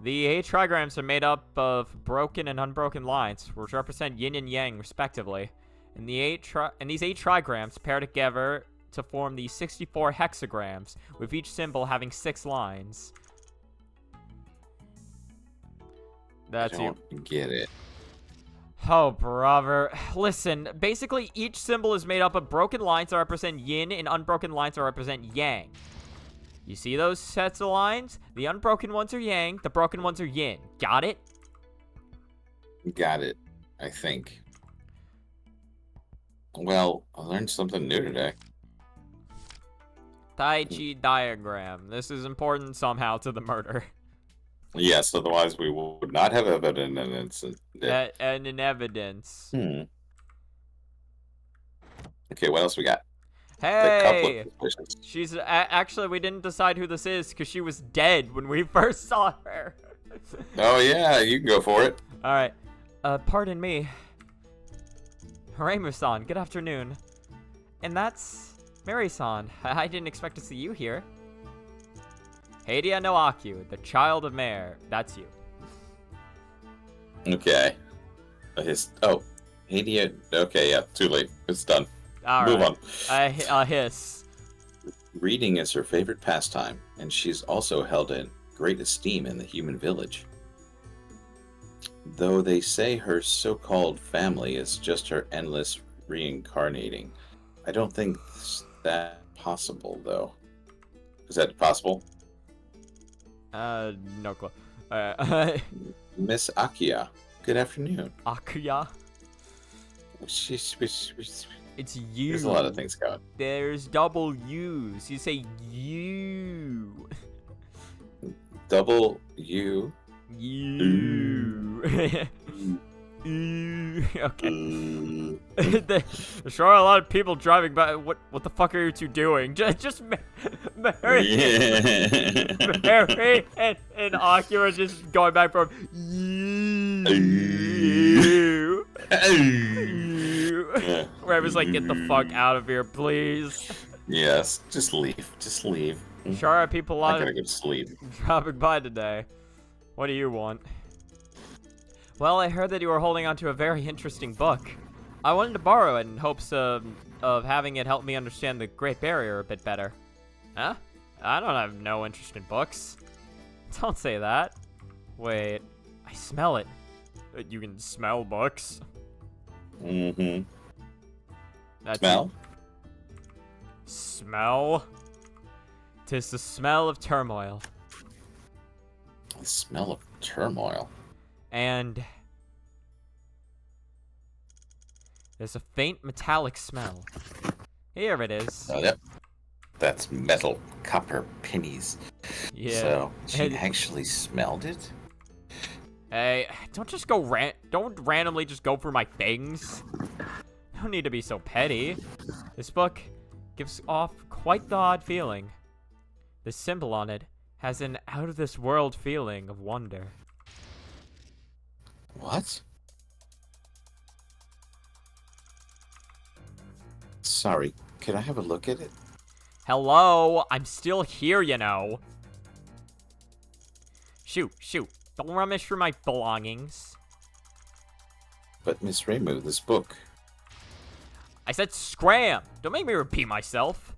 The 8 trigrams are made up of broken and unbroken lines, which represent yin and yang, respectively. And these 8 trigrams pair together to form the 64 hexagrams, with each symbol having 6 lines. That's I you. don't get it. Oh, brother. Listen, basically each symbol is made up of broken lines that represent yin and unbroken lines that represent yang. You see those sets of lines? The unbroken ones are yang, the broken ones are yin. Got it? Got it, I think. Well, I learned something new today. Tai Chi diagram. This is important somehow to the murder. Yes, otherwise we would not have evidence. And in evidence. Okay, what else we got? Hey! She's actually, we didn't decide who this is because she was dead when we first saw her. Oh yeah, you can go for it. Alright. Pardon me. Reimu-san, good afternoon. And that's Mary-san. I didn't expect to see you here. Heidia no Akyu, the child of Mare. That's you. Okay. Heidia. Okay, yeah, too late. It's done. Alright. Move on. A hiss. Reading is her favorite pastime, and she's also held in great esteem in the human village. Though they say her so-called family is just her endless reincarnating. I don't think that's possible, though. Is that possible? No clue. Miss Akia, good afternoon. Akuya? She's It's you. There's a lot of things going. There's double U's. You say you. Double U. You. Okay. Mm. There's sure a lot of people driving by. What the fuck are you two doing? Just Mary, Mary and Akira just going back from you. Raven's like, get the fuck out of here, please. Yes, just leave. Just leave. Sure are people I'm gonna go to sleep. dropping by today. What do you want? Well, I heard that you were holding on to a very interesting book. I wanted to borrow it in hopes of having it help me understand the Great Barrier a bit better. Huh? I don't have no interest in books. Don't say that. Wait, I smell it. You can smell books. Mm-hmm. That's Smell? Smell? 'Tis the smell of turmoil. The smell of turmoil. And there's a faint metallic smell. Here it is. Oh, yep. That's metal copper pennies. Yeah. So she And- actually smelled it? Hey, don't just go don't randomly just go for my things. No need to be so petty. This book gives off quite the odd feeling. The symbol on it has an out-of-this-world feeling of wonder. What? Sorry, could I have a look at it? Hello, I'm still here, you know. Shoot. Don't rummage through my belongings. But Miss Reimu, this book. I said scram! Don't make me repeat myself.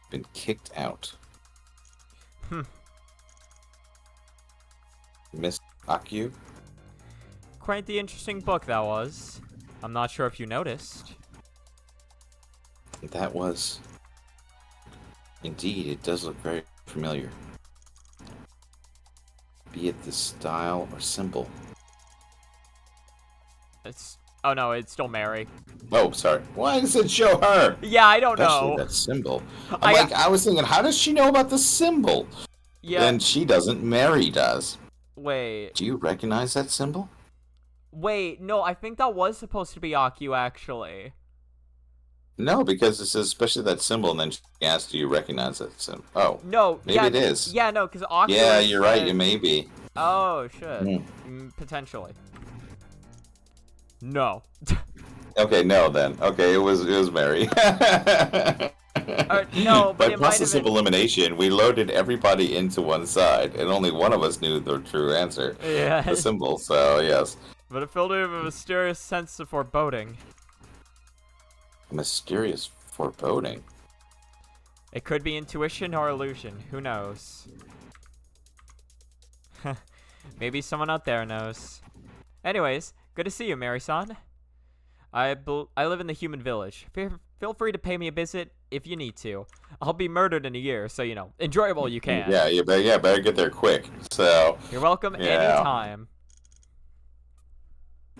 Been kicked out. Miss Akio? Quite the interesting book that was. I'm not sure if you noticed. That was... Indeed, it does look very familiar. Be it the style or symbol. It's... Oh no, it's still Mary. Oh, sorry. Why does it show her? Yeah, I don't Especially know. that symbol. I I was thinking, how does she know about the symbol? Yeah. And she doesn't. Mary does. Wait. Do you recognize that symbol? Wait, no, I think that was supposed to be Akio, actually. No, because it says especially that symbol, and then she asks, do you recognize that symbol? Oh. No, Maybe yeah, it is. Yeah, no, because Akio. Yeah, you're right. said- You may be. Oh shit. Hmm. Potentially. No. Okay, no then. Okay, it was Mary. No, but by it might have process of been- elimination, we loaded everybody into one side, and only one of us knew the true answer, Yeah. the symbol. So yes, But it filled me with a mysterious sense of foreboding. mysterious foreboding. It could be intuition or illusion. Who knows? Maybe someone out there knows. Anyways, good to see you, Mary-san. I live in the human village. Feel free to pay me a visit if you need to. I'll be murdered in a year, so, you know, enjoy while you can. Yeah, better get there quick. So. You're welcome Yeah. anytime.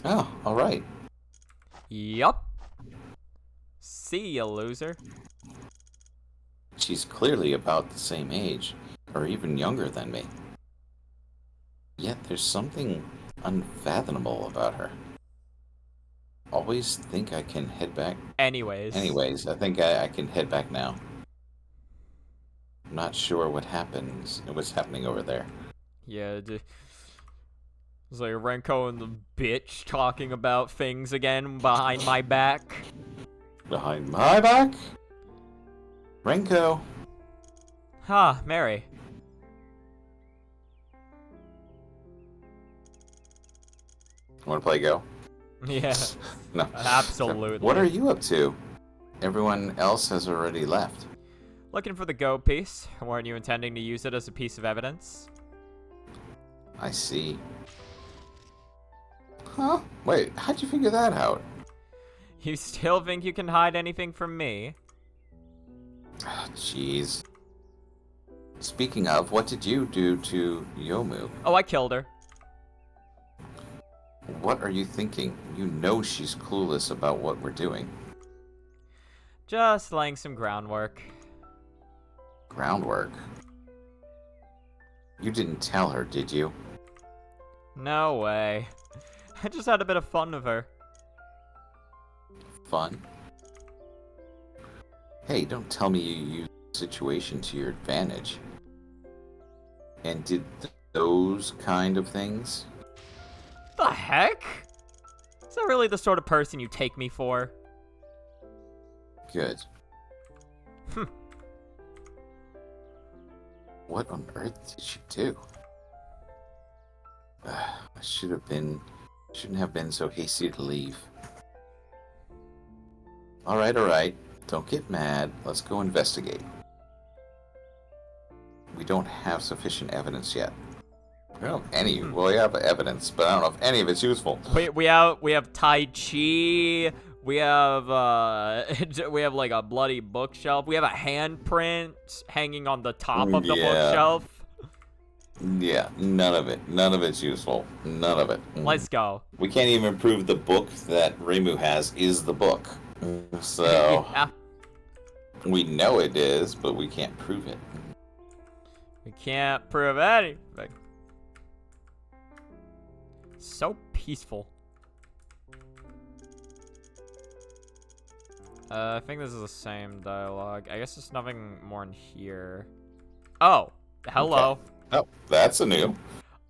Oh, all right. Yup. See ya, loser. She's clearly about the same age, or even younger than me. Yet there's something unfathomable about her. Always think I can head back. Anyways, I think I can head back now. I'm not sure what's happening over there. yeah, it's like Renko and the bitch talking about things again behind my back. Behind my back? Renko. Ha, Mary. Want to play Go? Yeah, No. absolutely. What are you up to? Everyone else has already left. Looking for the Go piece. Weren't you intending to use it as a piece of evidence? I see. Huh? Wait, how'd you figure that out? You still think you can hide anything from me? Ah, jeez. Speaking of, what did you do to Yomu? Oh, I killed her. What are you thinking? You know she's clueless about what we're doing. Just laying some groundwork. Groundwork? You didn't tell her, did you? No way. I just had a bit of fun with her. Fun? Hey, don't tell me you used the situation to your advantage. And did those kind of things? The heck? Is that really the sort of person you take me for? Good. Hmm. What on earth did you do? I shouldn't have been so hasty to leave. Alright. Don't get mad. Let's go investigate. We don't have sufficient evidence yet. We don't have any. Well, we have evidence, but I don't know if any of it's useful. We have Tai Chi. We have we have like a bloody bookshelf. We have a handprint hanging on the top of the Yeah. bookshelf. Yeah, none of it. None of it's useful. None of it. Let's go. We can't even prove the book that Reimu has is the book. So, Yeah. we know it is, but we can't prove it. We can't prove anything. So peaceful. I think this is the same dialogue. I guess there's nothing more in here. Oh, hello. Okay. Oh, that's a new.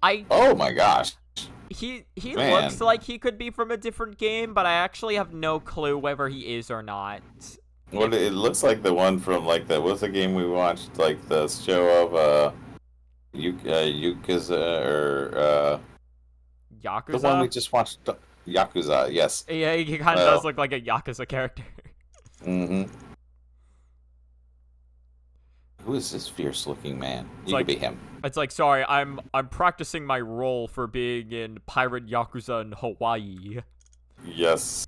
I Oh my gosh. he Man. looks like he could be from a different game, but I actually have no clue whether he is or not. What it looks like the one from like the what's the game we watched, like the show of Yakuza or Yakuza. the one we just watched, Yakuza. Yes. Yeah, he kind of Well. does look like a Yakuza character. Mm-hmm. Who is this fierce-looking man? You like- could be him. It's like, sorry, I'm practicing my role for being in Pirate Yakuza in Hawaii. Yes.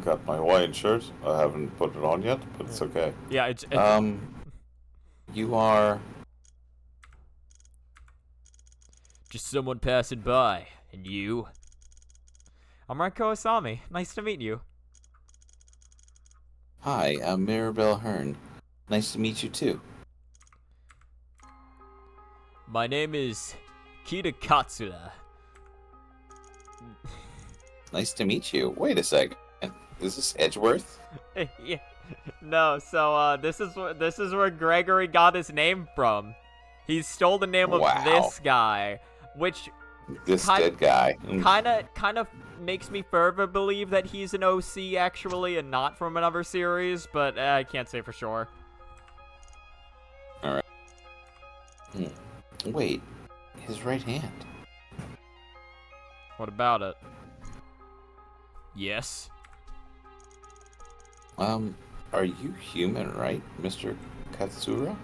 Got my Hawaiian shirt. I haven't put it on yet, but it's okay. Yeah, it's You are... just someone passing by. And you? I'm Ranko Asami. Nice to meet you. Hi, I'm Mirabelle Hearn. Nice to meet you, too. My name is Kita Katsura. Nice to meet you. Wait a second. Is this Edgeworth? Yeah. No, so this is where Gregory got his name from. He stole the name of Wow. this guy, which This dead guy. kind of makes me further believe that he's an OC actually and not from another series, but I can't say for sure. Alright. Wait. His right hand. What about it? Yes. Are you human, right, Mr. Katsura?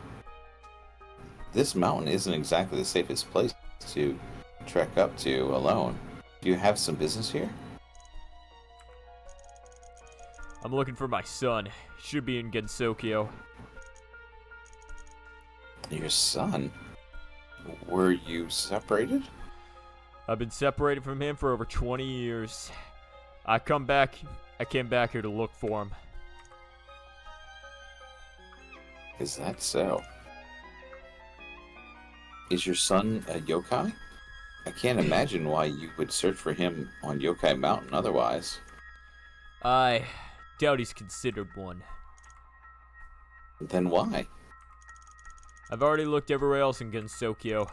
This mountain isn't exactly the safest place to trek up to alone. Do you have some business here? I'm looking for my son. Should be in Gensokyo. Your son? Were you separated? I've been separated from him for over 20 years. I came back here to look for him. Is that so? Is your son a yokai? I can't imagine why you would search for him on Yokai Mountain otherwise. I doubt he's considered one. Then why? I've already looked everywhere else in Gensokyo.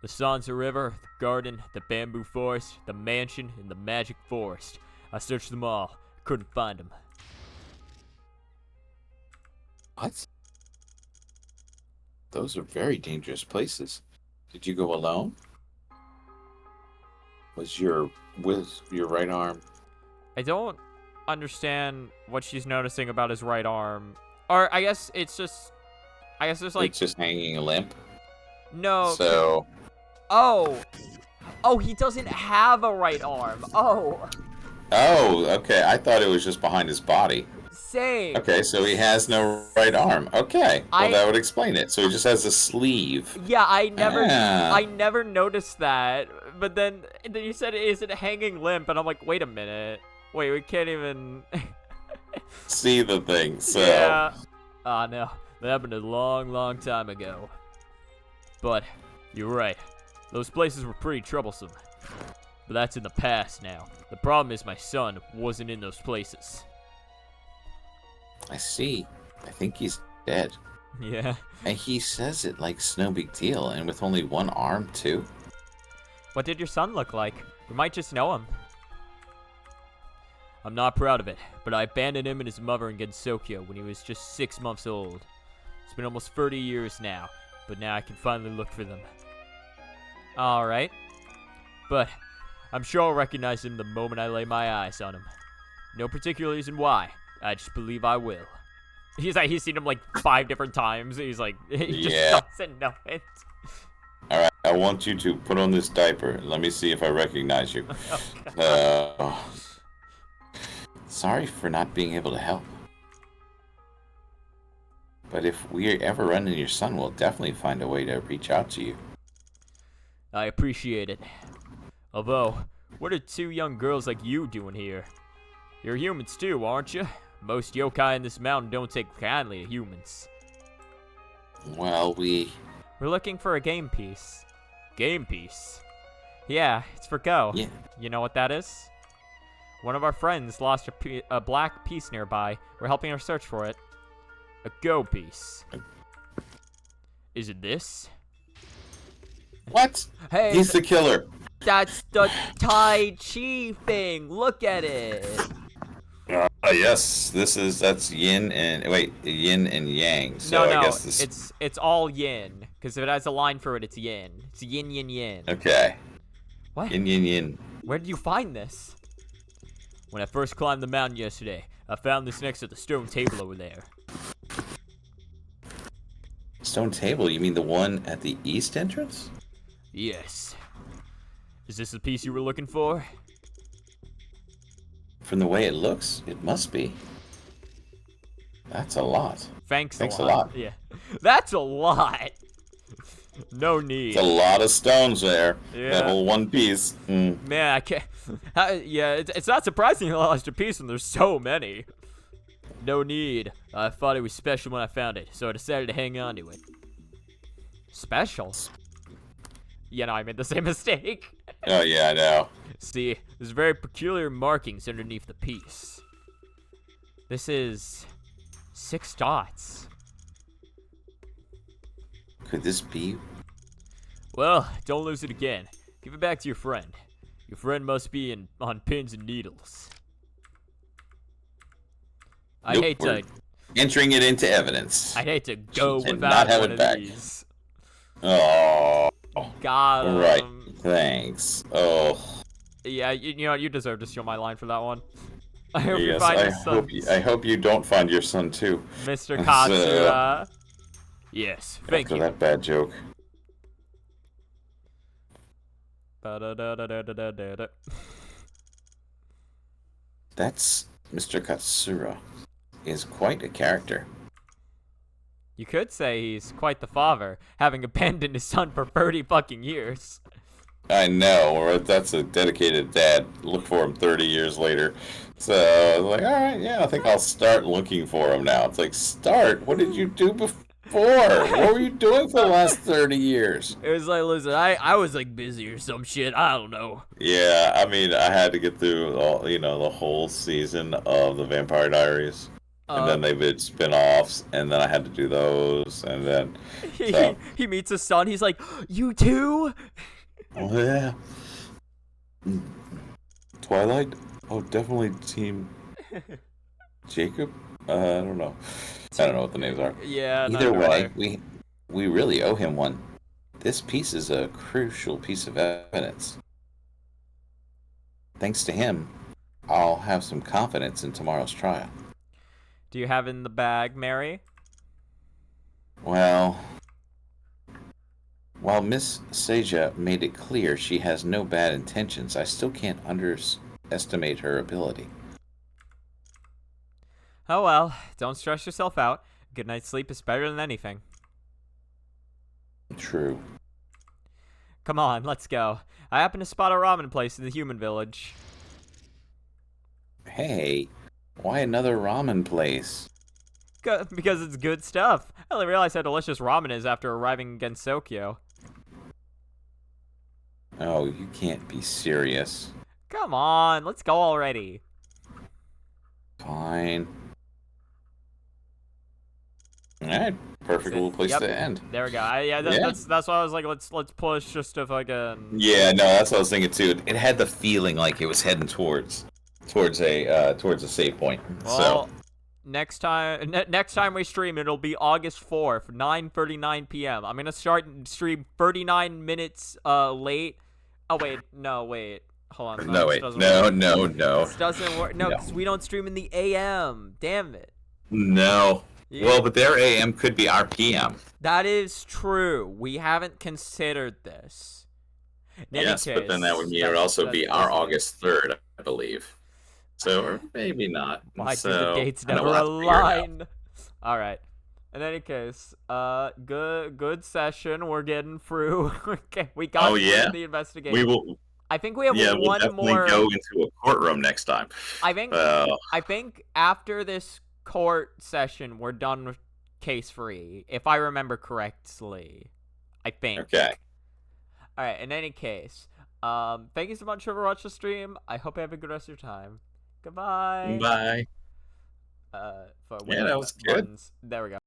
The Sansa River, the garden, the bamboo forest, the mansion, and the magic forest. I searched them all. Couldn't find him. What? Those are very dangerous places. Did you go alone? Was your right arm? I don't understand what she's noticing about his right arm. Or I guess it's just like It's just hanging limp. no. So Oh, he doesn't have a right arm. Oh, okay. I thought it was just behind his body. same. Okay, so he has no right arm. Okay, well that would explain it. So he just has a sleeve. Yeah, I Ah. never noticed that. But then you said, is it hanging limp? And I'm like, wait a minute. Wait, we can't even. See the thing. So Yeah. Ah, no. That happened a long, long time ago. But you're right. Those places were pretty troublesome. But that's in the past now. The problem is my son wasn't in those places. I see. I think he's dead. Yeah. And he says it like it's no big deal, and with only one arm too. What did your son look like? We might just know him. I'm not proud of it, but I abandoned him and his mother in Gensokyo when he was just 6 months old. It's been almost 30 years now, but now I can finally look for them. Alright. But I'm sure I'll recognize him the moment I lay my eyes on him. No particular reason why. I just believe I will. He's seen him like 5 different times. He's like, he just Yeah. doesn't know it. All right, I want you to put on this diaper. Let me see if I recognize you. Sorry for not being able to help. But if we ever run into your son, we'll definitely find a way to reach out to you. I appreciate it. Although, what are 2 young girls like you doing here? You're humans too, aren't you? Most yokai in this mountain don't take kindly to humans. Well, We're looking for a game piece. Game piece? Yeah, it's for Go. Yeah. You know what that is? One of our friends lost a black piece nearby. We're helping her search for it. A Go piece. Is it this? What? Hey, He's the killer. that's the Tai Chi thing. Look at it. Yes, that's yin and yin and yang. So No, I guess this. it's all yin. Because if it has a line for it, it's yin. It's yin, yin, yin. Okay. What? Yin yin yin. Where did you find this? When I first climbed the mountain yesterday, I found this next to the stone table over there. stone table. You mean the one at the east entrance? Yes. Is this the piece you were looking for? From the way it looks, it must be. That's a lot. Thanks Thanks a a lot. lot. Yeah. That's a lot. No need. It's a lot of stones there. Yeah. That whole one piece. Man, I can't. Yeah, it's not surprising you lost a piece when there's so many. No need. I thought it was special when I found it, so I decided to hang on to it. Special? Yeah, no, I made the same mistake. Oh, yeah, I know. See, there's very peculiar markings underneath the piece. This is 6 dots. Could this be? Well, don't lose it again. Give it back to your friend. Your friend must be on pins and needles. I Nope, hate we're to entering it into evidence. I hate to go And without not have one it of back. these. Oh, Got 'em. right. Thanks. Oh, Yeah, you know what? You deserve to steal my line for that one. I hope you yes. find I your son, hope you don't find your son too. Mr. So, Katsura. Yes, thank after you. that bad joke. Ba-da-da-da-da-da-da-da. That's Mr. Katsura. Is quite a character. You could say he's quite the father, having abandoned his son for 30 fucking years. I know, or that's a dedicated dad. Look for him 30 years later. So I was like, all right, yeah, I think I'll start looking for him now. It's like, start? What did you do before? What were you doing for the last 30 years? It was like, listen, I was like busy or some shit. I don't know. Yeah, I mean, I had to get through all, the whole season of the Vampire Diaries. And then they did spin-offs, and then I had to do those, and then... So. He meets his son. He's like, you too? Oh, yeah. Twilight? Oh, definitely Team Jacob? I don't know. I don't know what the names are. Yeah, Either neither way, do I. we really owe him one. This piece is a crucial piece of evidence. Thanks to him, I'll have some confidence in tomorrow's trial. Do you have in the bag, Mary? Well, while Miss Seija made it clear she has no bad intentions, I still can't underestimate her ability. Oh well, don't stress yourself out. Good night's sleep is better than anything. True. Come on, let's go. I happen to spot a ramen place in the human village. Hey, why another ramen place? Because it's good stuff. I only realized how delicious ramen is after arriving in Gensokyo. Oh, you can't be serious. Come on, let's go already. Fine. Alright, perfect little place Yep. to end. There we go. Yeah. That's why I was like, let's push just to fucking. Yeah, no, that's what I was thinking too. It had the feeling like it was heading towards a save point. Well, So next time we stream, it'll be August 4th, 9:39 p.m. I'm gonna start stream 39 minutes late. Oh wait, no, wait. Hold on. no, this wait, doesn't no, work. no, no, This doesn't work. No, No. because we don't stream in the AM. Damn it. no. Yeah. Well, but their AM could be our PM. That is true. We haven't considered this. In any Yes, but then that would case, mean it would also that's- be our August 3rd, I believe. So, or maybe not. Why do so, the dates I know never we'll have to figure it out. align? All right. In any case, good session. We're getting through. Okay, we got Oh, through yeah? the investigation. We will. I think we have Yeah, we'll one definitely more. go into a courtroom next time. I think after this court session, we're done with case free, if I remember correctly. I think. Okay. All right. In any case, thank you so much for watching the stream. I hope you have a good rest of your time. Goodbye. Bye. For Yeah, that was good. There we go.